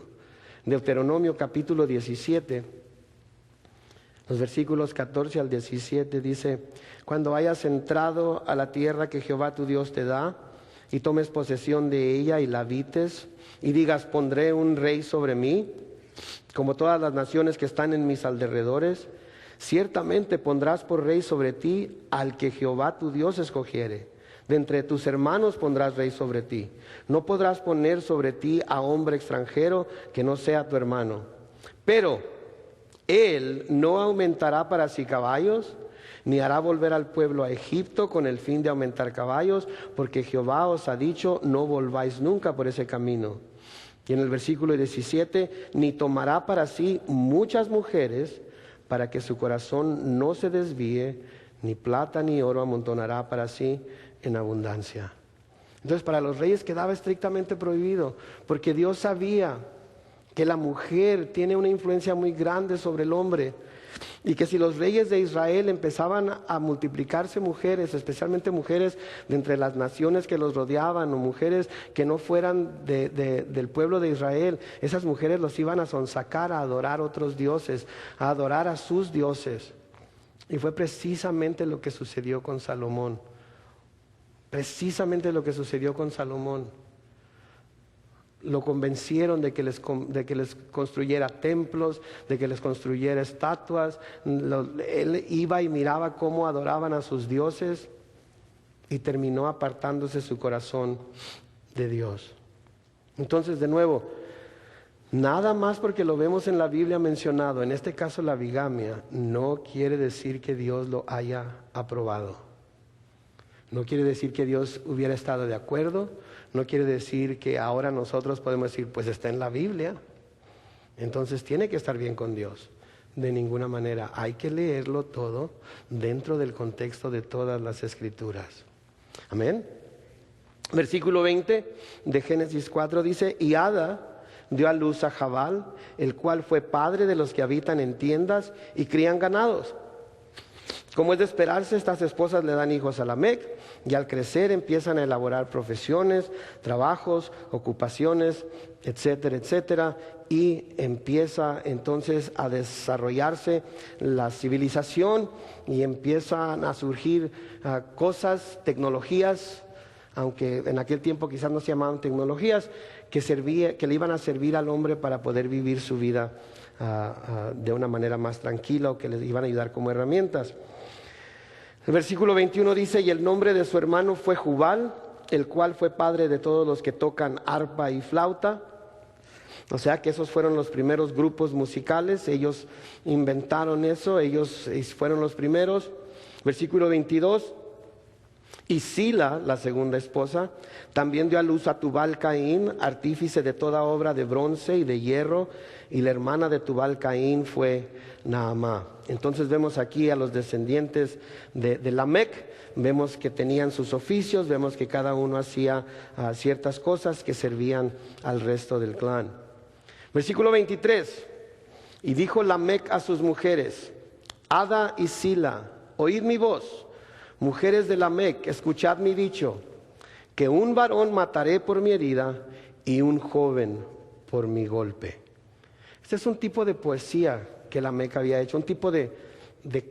Deuteronomio capítulo 17, los versículos 14 al 17 dice, cuando hayas entrado a la tierra que Jehová tu Dios te da, y tomes posesión de ella y la habites, y digas, pondré un rey sobre mí, como todas las naciones que están en mis alrededores, ciertamente pondrás por rey sobre ti al que Jehová tu Dios escogiere. De entre tus hermanos pondrás rey sobre ti. No podrás poner sobre ti a hombre extranjero que no sea tu hermano. Pero él no aumentará para sí caballos, ni hará volver al pueblo a Egipto con el fin de aumentar caballos, porque Jehová os ha dicho, no volváis nunca por ese camino. Y en el versículo 17, ni tomará para sí muchas mujeres, para que su corazón no se desvíe, ni plata ni oro amontonará para sí en abundancia. Entonces para los reyes quedaba estrictamente prohibido, porque Dios sabía que la mujer tiene una influencia muy grande sobre el hombre, y que si los reyes de Israel empezaban a multiplicarse mujeres, especialmente mujeres de entre las naciones que los rodeaban, o mujeres que no fueran del pueblo de Israel, esas mujeres los iban a sonsacar a adorar otros dioses, a adorar a sus dioses. Y fue precisamente lo que sucedió con Salomón. Precisamente lo que sucedió con Salomón. Lo convencieron de que les construyera templos, de que les construyera estatuas. Él iba y miraba cómo adoraban a sus dioses y terminó apartándose su corazón de Dios. Entonces, de nuevo, nada más porque lo vemos en la Biblia mencionado, en este caso la bigamia, no quiere decir que Dios lo haya aprobado. No quiere decir que Dios hubiera estado de acuerdo, no quiere decir que ahora nosotros podemos decir, pues está en la Biblia, entonces tiene que estar bien con Dios. De ninguna manera, hay que leerlo todo dentro del contexto de todas las Escrituras. Amén. Versículo 20 de Génesis 4 dice, y Ada dio a luz a Jabal, el cual fue padre de los que habitan en tiendas y crían ganados. Como es de esperarse, estas esposas le dan hijos a Lamec, y al crecer empiezan a elaborar profesiones, trabajos, ocupaciones, etcétera, etcétera, y empieza entonces a desarrollarse la civilización y empiezan a surgir cosas, tecnologías, aunque en aquel tiempo quizás no se llamaban tecnologías, que le iban a servir al hombre para poder vivir su vida de una manera más tranquila, o que les iban a ayudar como herramientas. El versículo 21 dice, y el nombre de su hermano fue Jubal, el cual fue padre de todos los que tocan arpa y flauta. O sea que esos fueron los primeros grupos musicales, ellos inventaron eso, ellos fueron los primeros. Versículo 22, y Sila, la segunda esposa, también dio a luz a Tubal Caín, artífice de toda obra de bronce y de hierro, y la hermana de Tubal Caín fue Naamá. Entonces vemos aquí a los descendientes de Lamec, vemos que tenían sus oficios, vemos que cada uno hacía ciertas cosas que servían al resto del clan. Versículo 23, y dijo Lamec a sus mujeres, Ada y Sila, oíd mi voz, mujeres de Lamec, escuchad mi dicho, que un varón mataré por mi herida y un joven por mi golpe. Este es un tipo de poesía que Lamec había hecho, un tipo de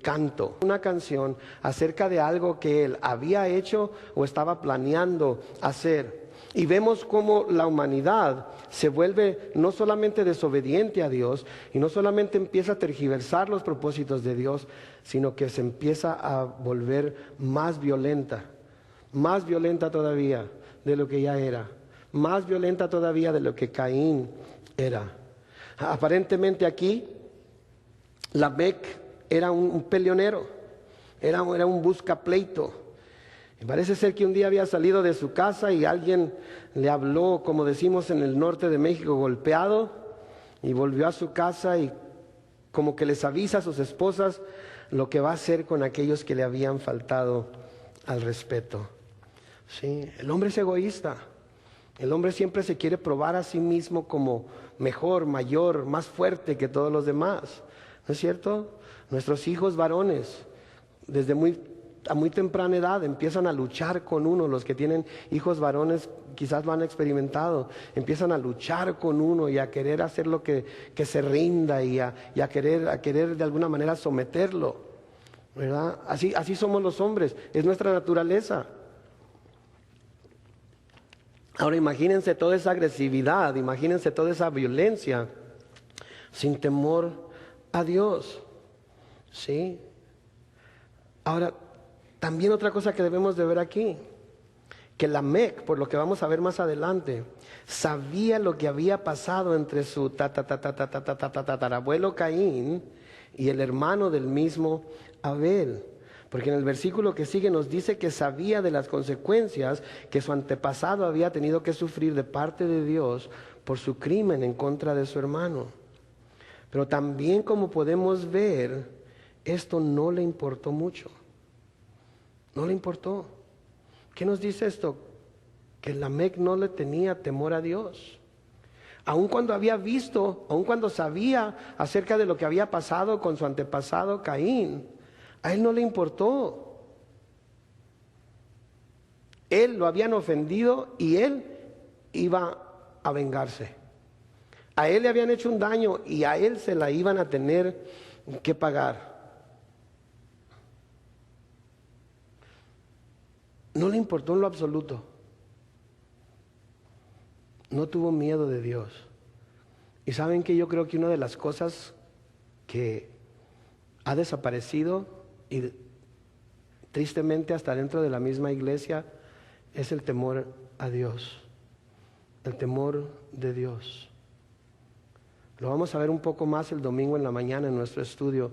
canto, una canción acerca de algo que él había hecho o estaba planeando hacer. Y vemos cómo la humanidad se vuelve no solamente desobediente a Dios y no solamente empieza a tergiversar los propósitos de Dios, sino que se empieza a volver más violenta todavía de lo que ya era, más violenta todavía de lo que Caín era. Aparentemente aquí Lamec era un peleonero, era un buscapleito. Y parece ser que un día había salido de su casa y alguien le habló, como decimos en el norte de México, golpeado, y volvió a su casa y como que les avisa a sus esposas lo que va a hacer con aquellos que le habían faltado al respeto. Sí, el hombre es egoísta. El hombre siempre se quiere probar a sí mismo como mejor, mayor, más fuerte que todos los demás. ¿No es cierto? Nuestros hijos varones, desde a muy temprana edad, empiezan a luchar con uno. Los que tienen hijos varones quizás lo han experimentado. Empiezan a luchar con uno y a querer hacer lo que se rinda y a querer de alguna manera someterlo, ¿verdad? Así somos los hombres, es nuestra naturaleza. Ahora imagínense toda esa agresividad, imagínense toda esa violencia sin temor a Dios. ¿Sí? Ahora, también otra cosa que debemos de ver aquí, que Lamec, por lo que vamos a ver más adelante, sabía lo que había pasado entre su tatarabuelo Caín y el hermano del mismo Abel. Porque en el versículo que sigue nos dice que sabía de las consecuencias que su antepasado había tenido que sufrir de parte de Dios por su crimen en contra de su hermano. Pero también, como podemos ver, esto no le importó mucho. No le importó. ¿Qué nos dice esto? Que Lamec no le tenía temor a Dios. Aun cuando había visto, aun cuando sabía acerca de lo que había pasado con su antepasado Caín, a él no le importó. Él lo habían ofendido y él iba a vengarse. A él le habían hecho un daño y a él se la iban a tener que pagar. No le importó en lo absoluto. No tuvo miedo de Dios. Y saben que yo creo que una de las cosas que ha desaparecido y tristemente hasta dentro de la misma iglesia es el temor a Dios. El temor de Dios. Lo vamos a ver un poco más el domingo en la mañana en nuestro estudio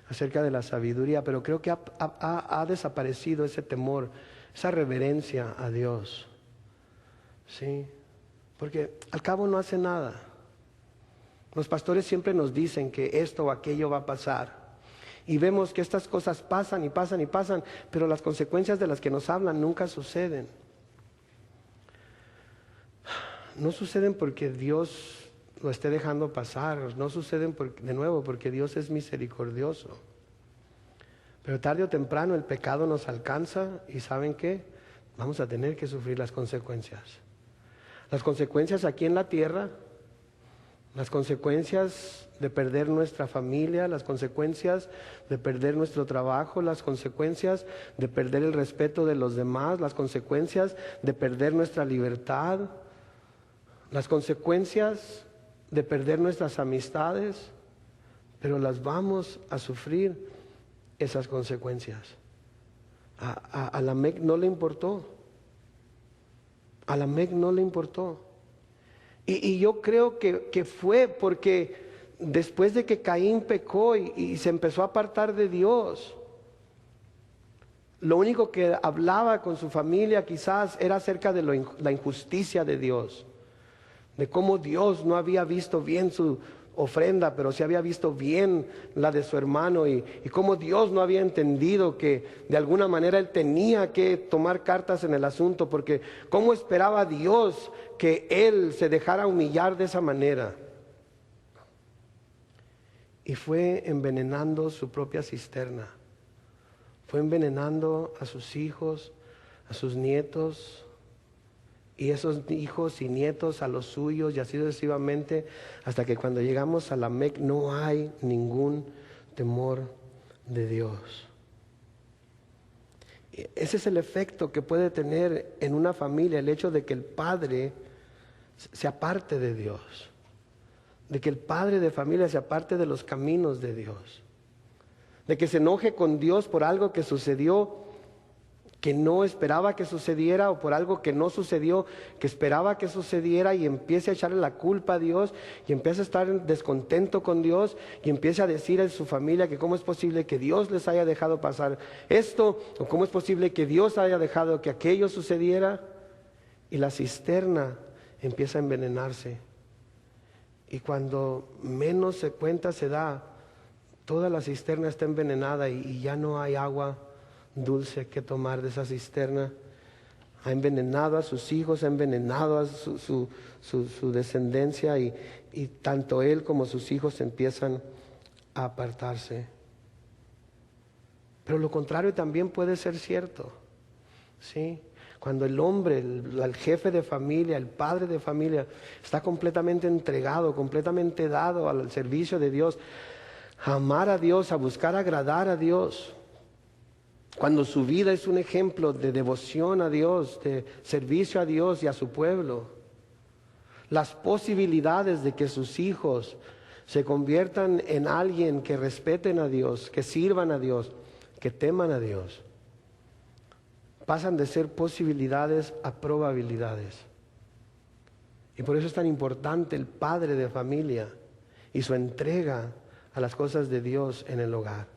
acerca de la sabiduría, pero creo que ha desaparecido ese temor esa reverencia a Dios. ¿Sí? Porque al cabo no hace nada. Los pastores siempre nos dicen que esto o aquello va a pasar. Y vemos que estas cosas pasan y pasan y pasan, pero las consecuencias de las que nos hablan nunca suceden. No suceden porque Dios lo esté dejando pasar, no suceden de nuevo porque Dios es misericordioso. Pero tarde o temprano el pecado nos alcanza y ¿saben qué? Vamos a tener que sufrir las consecuencias. Las consecuencias aquí en la tierra, las consecuencias de perder nuestra familia, las consecuencias de perder nuestro trabajo, las consecuencias de perder el respeto de los demás, las consecuencias de perder nuestra libertad, las consecuencias de perder nuestras amistades, pero las vamos a sufrir esas consecuencias. A Lamec no le importó. A Lamec no le importó. Y yo creo que fue porque después de que Caín pecó y se empezó a apartar de Dios, lo único que hablaba con su familia quizás era acerca de la injusticia de Dios, de cómo Dios no había visto bien su ofrenda, pero sí había visto bien la de su hermano, y cómo Dios no había entendido que de alguna manera él tenía que tomar cartas en el asunto, porque cómo esperaba Dios que él se dejara humillar de esa manera. Y fue envenenando su propia cisterna, fue envenenando a sus hijos, a sus nietos, y esos hijos y nietos a los suyos, y así sucesivamente, hasta que cuando llegamos a Lamec no hay ningún temor de Dios. Ese es el efecto que puede tener en una familia, el hecho de que el padre se aparte de Dios, de que el padre de familia se aparte de los caminos de Dios, de que se enoje con Dios por algo que sucedió que no esperaba que sucediera, o por algo que no sucedió, que esperaba que sucediera, y empiece a echarle la culpa a Dios, y empieza a estar descontento con Dios, y empieza a decir a su familia que cómo es posible que Dios les haya dejado pasar esto, o cómo es posible que Dios haya dejado que aquello sucediera, y la cisterna empieza a envenenarse. Y cuando menos se cuenta se da, toda la cisterna está envenenada y ya no hay agua dulce que tomar de esa cisterna. Ha envenenado a sus hijos, ha envenenado a su descendencia, y tanto él como sus hijos empiezan a apartarse. Pero lo contrario también puede ser cierto, ¿sí? Cuando el hombre, el jefe de familia, el padre de familia, está completamente entregado, completamente dado al servicio de Dios, a amar a Dios, a buscar agradar a Dios, cuando su vida es un ejemplo de devoción a Dios, de servicio a Dios y a su pueblo, las posibilidades de que sus hijos se conviertan en alguien que respeten a Dios, que sirvan a Dios, que teman a Dios, pasan de ser posibilidades a probabilidades. Y por eso es tan importante el padre de familia y su entrega a las cosas de Dios en el hogar.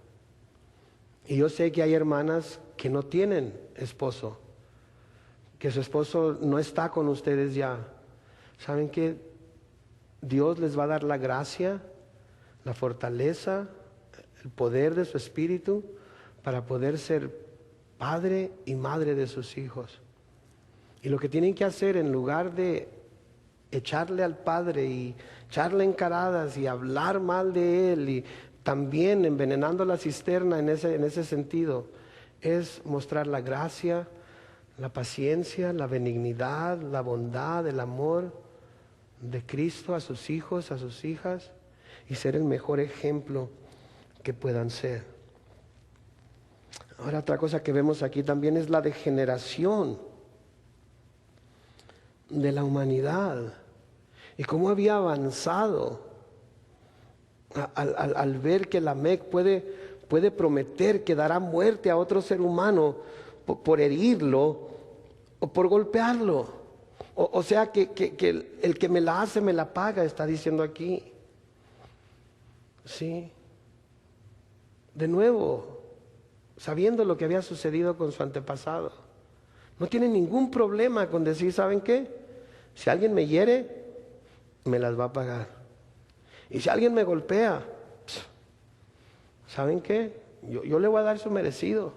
Y yo sé que hay hermanas que no tienen esposo, que su esposo no está con ustedes ya. ¿Saben qué? Dios les va a dar la gracia, la fortaleza, el poder de su espíritu para poder ser padre y madre de sus hijos. Y lo que tienen que hacer, en lugar de echarle al padre y echarle encaradas y hablar mal de él, y también envenenando la cisterna en ese sentido, es mostrar la gracia, la paciencia, la benignidad, la bondad, el amor de Cristo a sus hijos, a sus hijas, y ser el mejor ejemplo que puedan ser. Ahora, otra cosa que vemos aquí también es la degeneración de la humanidad y cómo había avanzado al ver que Lamec puede prometer que dará muerte a otro ser humano por herirlo o por golpearlo. O sea que el que me la hace me la paga, está diciendo aquí. Sí. De nuevo, sabiendo lo que había sucedido con su antepasado. No tienen ningún problema con decir, ¿saben qué? Si alguien me hiere, me las va a pagar. Y si alguien me golpea, ¿saben qué? Yo le voy a dar su merecido.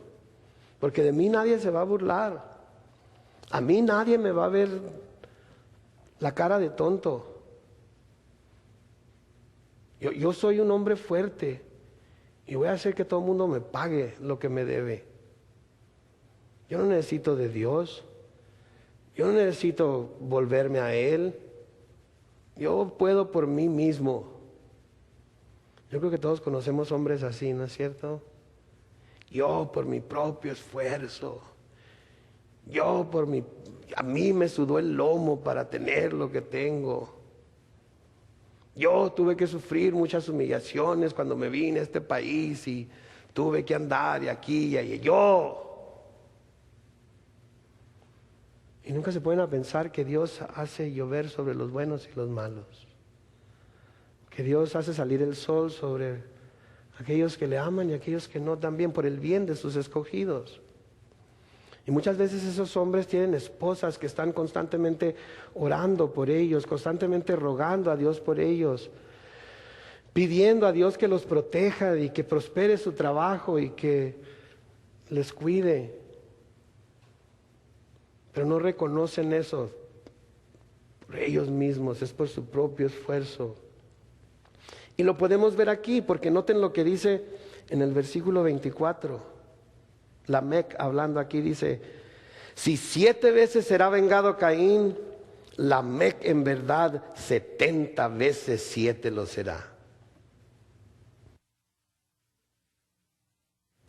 Porque de mí nadie se va a burlar. A mí nadie me va a ver la cara de tonto. Yo soy un hombre fuerte y voy a hacer que todo el mundo me pague lo que me debe. Yo no necesito de Dios. Yo no necesito volverme a Él. Yo puedo por mí mismo. Yo creo que todos conocemos hombres así, ¿no es cierto? Yo por mi propio esfuerzo. A mí me sudó el lomo para tener lo que tengo. Yo tuve que sufrir muchas humillaciones cuando me vine a este país y tuve que andar de aquí y allá. Y nunca se pueden a pensar que Dios hace llover sobre los buenos y los malos. Que Dios hace salir el sol sobre aquellos que le aman y aquellos que no, también por el bien de sus escogidos. Y muchas veces esos hombres tienen esposas que están constantemente orando por ellos, constantemente rogando a Dios por ellos, pidiendo a Dios que los proteja y que prospere su trabajo y que les cuide. Pero no reconocen eso por ellos mismos, es por su propio esfuerzo. Y lo podemos ver aquí, porque noten lo que dice en el versículo 24. Lamec hablando aquí dice, si 7 veces será vengado Caín, Lamec en verdad 70 veces 7 lo será.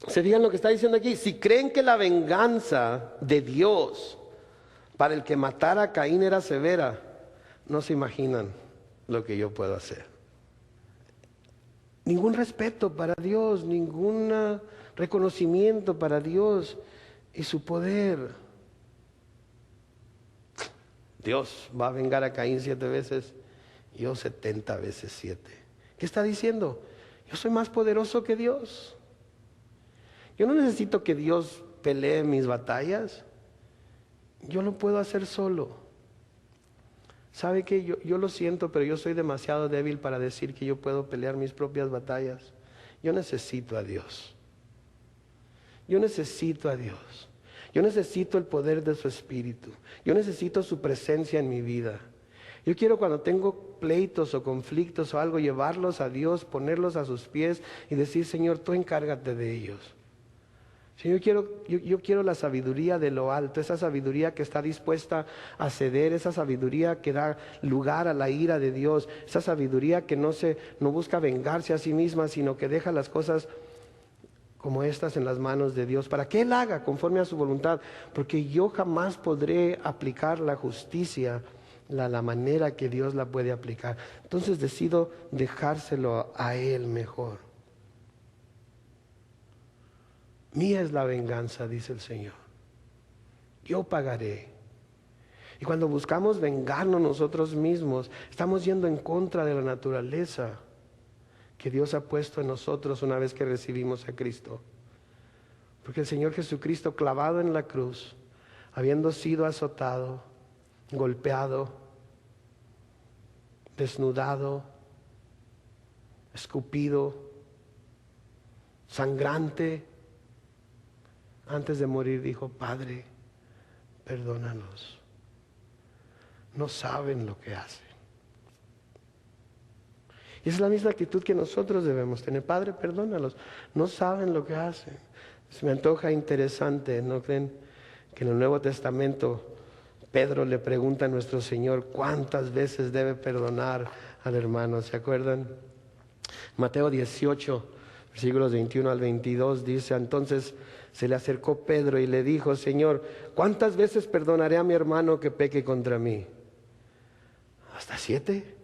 ¿Se fijan lo que está diciendo aquí? Si creen que la venganza de Dios para el que matara a Caín era severa, no se imaginan lo que yo puedo hacer. Ningún respeto para Dios, ningún reconocimiento para Dios y su poder. Dios va a vengar a Caín 7 veces, yo 70 veces 7. ¿Qué está diciendo? Yo soy más poderoso que Dios. Yo no necesito que Dios pelee mis batallas. Yo lo puedo hacer solo. ¿Sabe qué? Yo lo siento, pero yo soy demasiado débil para decir que yo puedo pelear mis propias batallas. Yo necesito a Dios. Yo necesito a Dios. Yo necesito el poder de su Espíritu. Yo necesito su presencia en mi vida. Yo quiero, cuando tengo pleitos o conflictos o algo, llevarlos a Dios, ponerlos a sus pies y decir, Señor, tú encárgate de ellos. Señor, yo quiero la sabiduría de lo alto, esa sabiduría que está dispuesta a ceder, esa sabiduría que da lugar a la ira de Dios, esa sabiduría que no busca vengarse a sí misma, sino que deja las cosas como estas en las manos de Dios, para que Él haga conforme a su voluntad, porque yo jamás podré aplicar la justicia la manera que Dios la puede aplicar. Entonces decido dejárselo a Él mejor. Mía es la venganza, dice el Señor. Yo pagaré. Y cuando buscamos vengarnos nosotros mismos, estamos yendo en contra de la naturaleza que Dios ha puesto en nosotros una vez que recibimos a Cristo. Porque el Señor Jesucristo, clavado en la cruz, habiendo sido azotado, golpeado, desnudado, escupido, sangrante, antes de morir dijo, Padre, perdónalos. No saben lo que hacen. Y es la misma actitud que nosotros debemos tener. Padre, perdónalos. No saben lo que hacen. Se me antoja interesante, ¿no creen? Que en el Nuevo Testamento Pedro le pregunta a nuestro Señor cuántas veces debe perdonar al hermano. ¿Se acuerdan? Mateo 18, versículos 21 al 22 dice, entonces se le acercó Pedro y le dijo, Señor, ¿cuántas veces perdonaré a mi hermano que peque contra mí? ¿Hasta 7?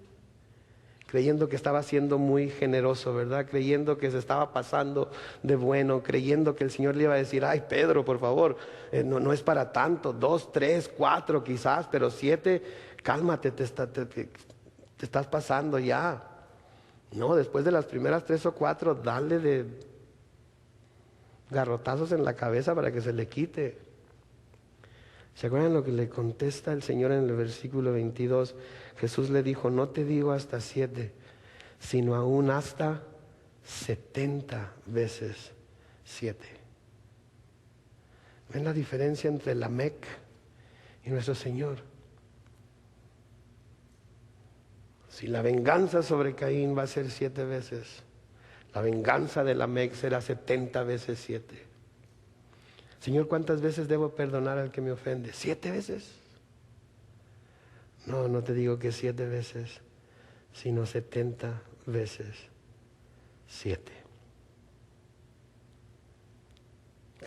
Creyendo que estaba siendo muy generoso, ¿verdad? Creyendo que se estaba pasando de bueno, creyendo que el Señor le iba a decir, ay Pedro, por favor, no es para tanto, 2, 3, 4 quizás, pero 7, cálmate, te estás pasando ya. No, después de las primeras 3 o 4, dale de garrotazos en la cabeza para que se le quite. ¿Se acuerdan lo que le contesta el Señor en el versículo 22? Jesús le dijo, no te digo hasta 7, sino aún hasta 70 veces 7. ¿Ven la diferencia entre Lamec y nuestro Señor? Si la venganza sobre Caín va a ser 7 veces, la venganza de Lamec será 70 veces 7. Señor, ¿cuántas veces debo perdonar al que me ofende? 7 veces. No, no te digo que 7 veces, sino 70 veces 7.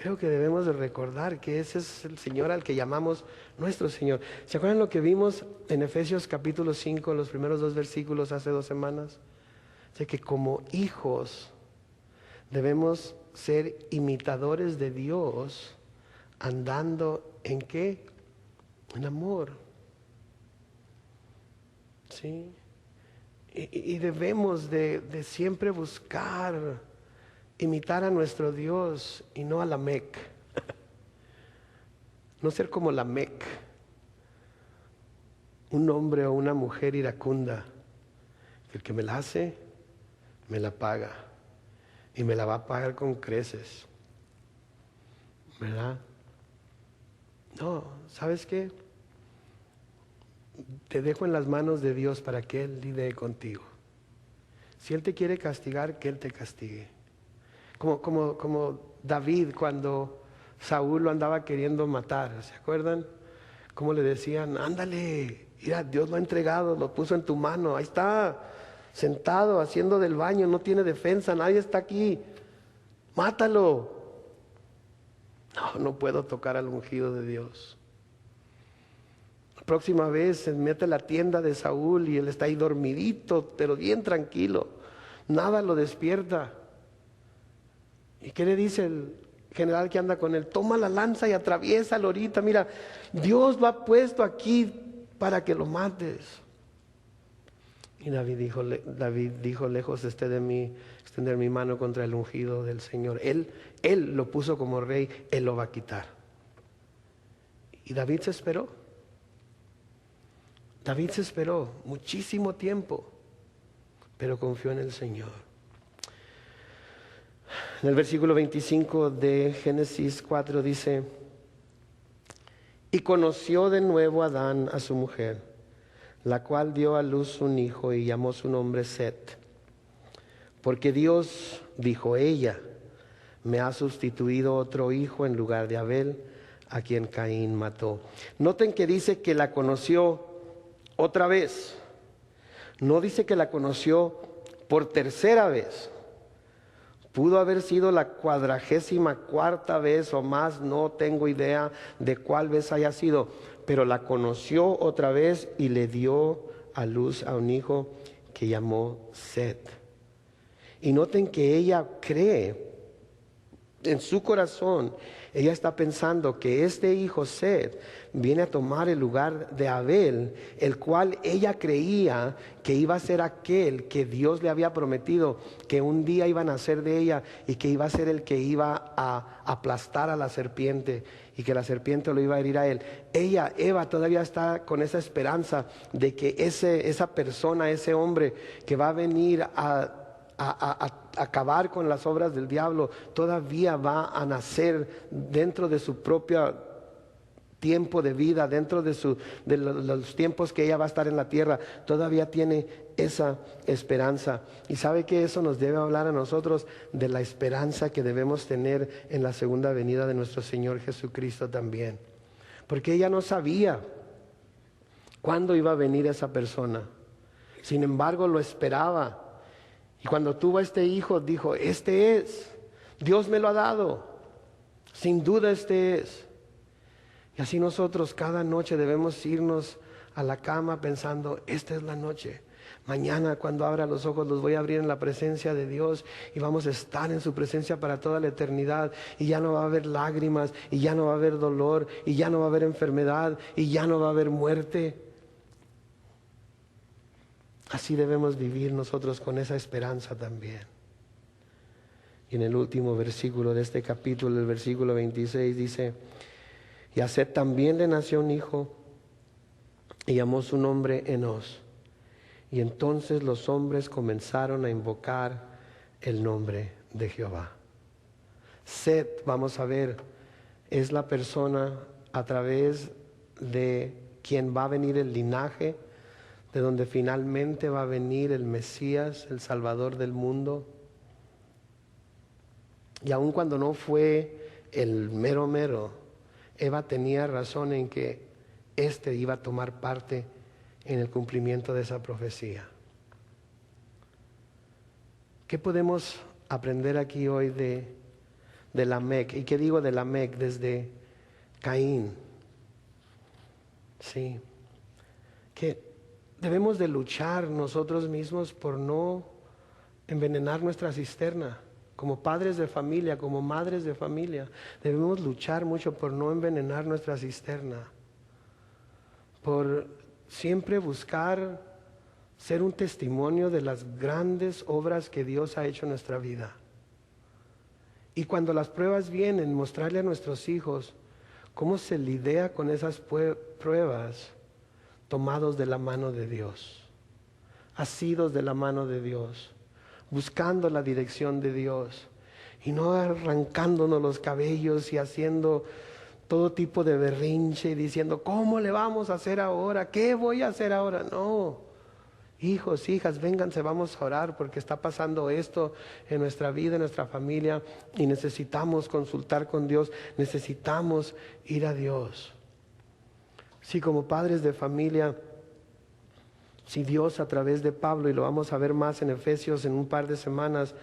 Creo que debemos de recordar que ese es el Señor al que llamamos nuestro Señor. ¿Se acuerdan lo que vimos en Efesios capítulo 5, los primeros 2 versículos hace 2 semanas? De que como hijos debemos ser imitadores de Dios, andando ¿en qué? En amor. ¿Sí? Y debemos de siempre buscar imitar a nuestro Dios y no a Lamec. No ser como Lamec, un hombre o una mujer iracunda, que el que me la hace, me la paga, y me la va a pagar con creces, ¿verdad? No, ¿sabes qué? Te dejo en las manos de Dios para que Él lidie contigo. Si Él te quiere castigar, que Él te castigue. Como David cuando Saúl lo andaba queriendo matar, ¿se acuerdan? Como le decían, ándale, mira, Dios lo ha entregado, lo puso en tu mano, ahí está, sentado, haciendo del baño, no tiene defensa, nadie está aquí, mátalo. No puedo tocar al ungido de Dios. La próxima vez se mete a la tienda de Saúl y él está ahí dormidito, pero bien tranquilo, nada lo despierta. ¿Y qué le dice el general que anda con él? Toma la lanza y atraviésalo ahorita. Mira, Dios lo ha puesto aquí para que lo mates. Y David dijo, lejos esté de mí extender mi mano contra el ungido del Señor. Él lo puso como rey, Él lo va a quitar. Y David se esperó. David se esperó muchísimo tiempo, pero confió en el Señor. En el versículo 25 de Génesis 4 dice, y conoció de nuevo Adán a su mujer, la cual dio a luz un hijo y llamó su nombre Set. Porque Dios, dijo ella, me ha sustituido otro hijo en lugar de Abel, a quien Caín mató. Noten que dice que la conoció otra vez. No dice que la conoció por tercera vez. Pudo haber sido la 44ª vez o más, no tengo idea de cuál vez haya sido, pero la conoció otra vez y le dio a luz a un hijo que llamó Set. Y noten que ella cree en su corazón, ella está pensando que este hijo Set viene a tomar el lugar de Abel, el cual ella creía que iba a ser aquel que Dios le había prometido que un día iba a nacer de ella y que iba a ser el que iba a aplastar a la serpiente y que la serpiente lo iba a herir a él. Eva todavía está con esa esperanza de que esa persona, ese hombre que va a venir a acabar con las obras del diablo, todavía va a nacer dentro de su propio tiempo de vida, dentro de los tiempos que ella va a estar en la tierra. Todavía tiene esa esperanza. Y sabe que eso nos debe hablar a nosotros de la esperanza que debemos tener en la segunda venida de nuestro Señor Jesucristo también, porque ella no sabía cuándo iba a venir esa persona, sin embargo lo esperaba. Y cuando tuvo a este hijo, dijo, este es, Dios me lo ha dado, sin duda este es. Y así nosotros cada noche debemos irnos a la cama pensando, esta es la noche. Mañana cuando abra los ojos los voy a abrir en la presencia de Dios y vamos a estar en su presencia para toda la eternidad. Y ya no va a haber lágrimas, y ya no va a haber dolor, y ya no va a haber enfermedad, y ya no va a haber muerte. Así debemos vivir nosotros con esa esperanza también. Y en el último versículo de este capítulo, el versículo 26 dice, Y a Set también le nació un hijo y llamó su nombre Enos. Y entonces los hombres comenzaron a invocar el nombre de Jehová. Set, vamos a ver, es la persona a través de quien va a venir el linaje, de donde finalmente va a venir el Mesías, el Salvador del mundo. Y aun cuando no fue el mero mero, Eva tenía razón en que éste iba a tomar parte en el cumplimiento de esa profecía. ¿Qué podemos aprender aquí hoy de Lamec? ¿Y qué digo de Lamec? Desde Caín. Sí. Que debemos de luchar nosotros mismos por no envenenar nuestra cisterna. Como padres de familia, como madres de familia, debemos luchar mucho por no envenenar nuestra cisterna. Por siempre buscar ser un testimonio de las grandes obras que Dios ha hecho en nuestra vida. Y cuando las pruebas vienen, mostrarle a nuestros hijos cómo se lidia con esas pruebas tomados de la mano de Dios, asidos de la mano de Dios, buscando la dirección de Dios y no arrancándonos los cabellos y haciendo todo tipo de berrinche y diciendo, ¿cómo le vamos a hacer ahora? ¿Qué voy a hacer ahora? No, hijos, hijas, vénganse, vamos a orar porque está pasando esto en nuestra vida, en nuestra familia y necesitamos consultar con Dios, necesitamos ir a Dios. Sí, como padres de familia, si Dios a través de Pablo, y lo vamos a ver más en Efesios en un par de semanas,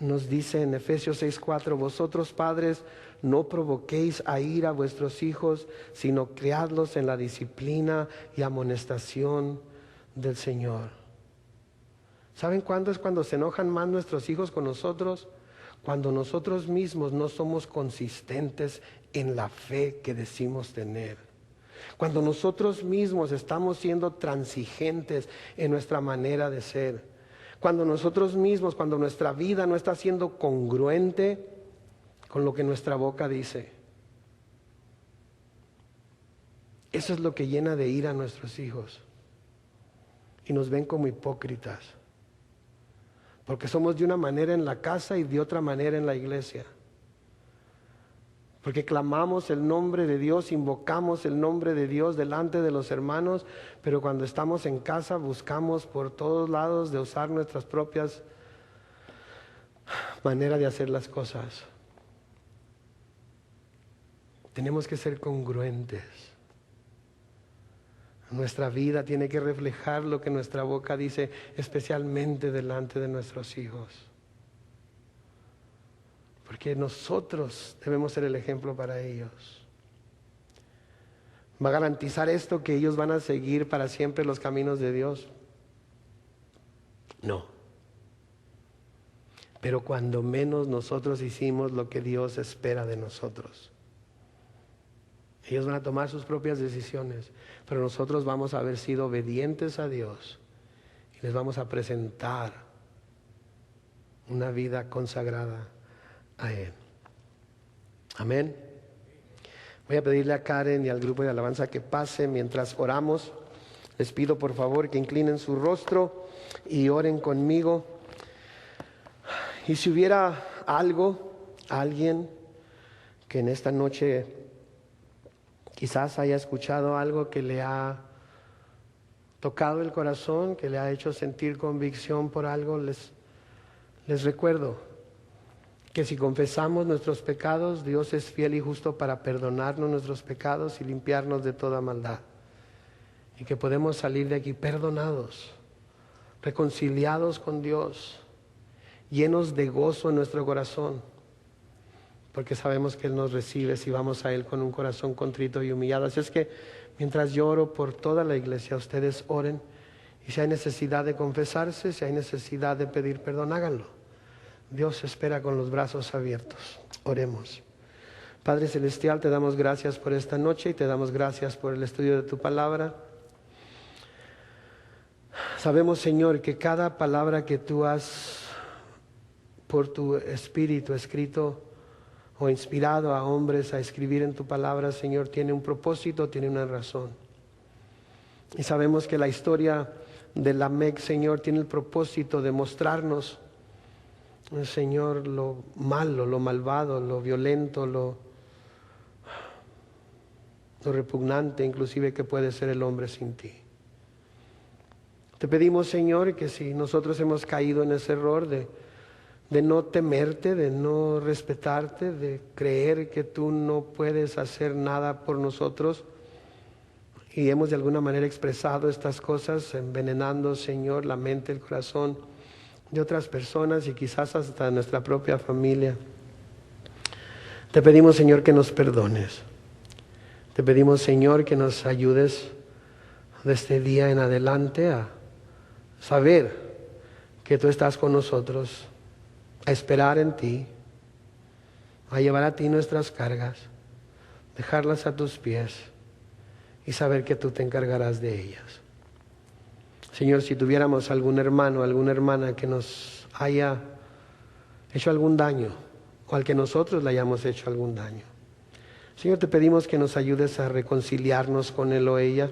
nos dice en Efesios 6:4, vosotros padres no provoquéis a ira a vuestros hijos, sino criadlos en la disciplina y amonestación del Señor. ¿Saben cuándo es cuando se enojan más nuestros hijos con nosotros? Cuando nosotros mismos no somos consistentes en la fe que decimos tener. Cuando nosotros mismos estamos siendo transigentes en nuestra manera de ser. Cuando nosotros mismos, cuando nuestra vida no está siendo congruente con lo que nuestra boca dice. Eso es lo que llena de ira a nuestros hijos. Y nos ven como hipócritas. Porque somos de una manera en la casa y de otra manera en la iglesia. Porque clamamos el nombre de Dios, invocamos el nombre de Dios delante de los hermanos, pero cuando estamos en casa buscamos por todos lados de usar nuestras propias maneras de hacer las cosas. Tenemos que ser congruentes. Nuestra vida tiene que reflejar lo que nuestra boca dice, especialmente delante de nuestros hijos. Porque nosotros debemos ser el ejemplo para ellos. ¿Va a garantizar esto que ellos van a seguir para siempre los caminos de Dios? No. Pero cuando menos nosotros hicimos lo que Dios espera de nosotros. Ellos van a tomar sus propias decisiones, pero nosotros vamos a haber sido obedientes a Dios y les vamos a presentar una vida consagrada a Él. Amén. Voy a pedirle a Karen y al grupo de alabanza que pase mientras oramos. Les pido por favor que inclinen su rostro y oren conmigo. Y si hubiera alguien que en esta noche quizás haya escuchado algo que le ha tocado el corazón, que le ha hecho sentir convicción por algo, les recuerdo que si confesamos nuestros pecados, Dios es fiel y justo para perdonarnos nuestros pecados y limpiarnos de toda maldad. Y que podemos salir de aquí perdonados, reconciliados con Dios, llenos de gozo en nuestro corazón, porque sabemos que Él nos recibe si vamos a Él con un corazón contrito y humillado. Así es que mientras yo oro por toda la iglesia, ustedes oren, y si hay necesidad de confesarse, si hay necesidad de pedir perdón, háganlo. Dios espera con los brazos abiertos. Oremos. Padre Celestial, te damos gracias por esta noche y te damos gracias por el estudio de tu palabra. Sabemos, Señor, que cada palabra que tú has por tu Espíritu escrito o inspirado a hombres a escribir en tu palabra, Señor, tiene un propósito, tiene una razón. Y sabemos que la historia de Lamec, Señor, tiene el propósito de mostrarnos, Señor, lo malo, lo malvado, lo violento, lo repugnante inclusive que puede ser el hombre sin ti. Te pedimos, Señor, que si nosotros hemos caído en ese error de no temerte, de no respetarte, de creer que tú no puedes hacer nada por nosotros, y hemos de alguna manera expresado estas cosas, envenenando, Señor, la mente, el corazón de otras personas y quizás hasta nuestra propia familia. Te pedimos, Señor, que nos perdones. Te pedimos, Señor, que nos ayudes de este día en adelante a saber que tú estás con nosotros, a esperar en ti, a llevar a ti nuestras cargas, dejarlas a tus pies y saber que tú te encargarás de ellas. Señor, si tuviéramos algún hermano, alguna hermana que nos haya hecho algún daño o al que nosotros le hayamos hecho algún daño, Señor, te pedimos que nos ayudes a reconciliarnos con él o ella,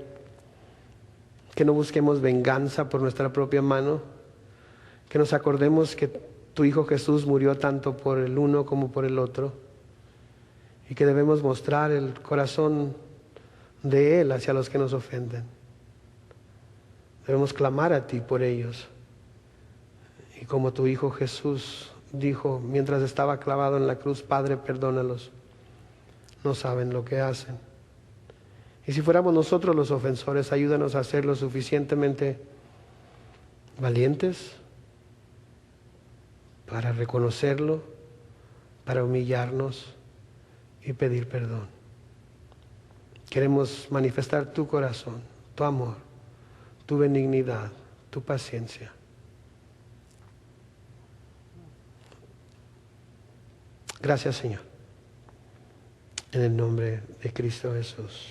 que no busquemos venganza por nuestra propia mano, que nos acordemos que tu Hijo Jesús murió tanto por el uno como por el otro y que debemos mostrar el corazón de Él hacia los que nos ofenden. Debemos clamar a ti por ellos. Y como tu Hijo Jesús dijo mientras estaba clavado en la cruz, Padre, perdónalos, no saben lo que hacen. Y si fuéramos nosotros los ofensores, ayúdanos a ser lo suficientemente valientes para reconocerlo, para humillarnos y pedir perdón. Queremos manifestar tu corazón, tu amor, tu benignidad, tu paciencia. Gracias, Señor. En el nombre de Cristo Jesús.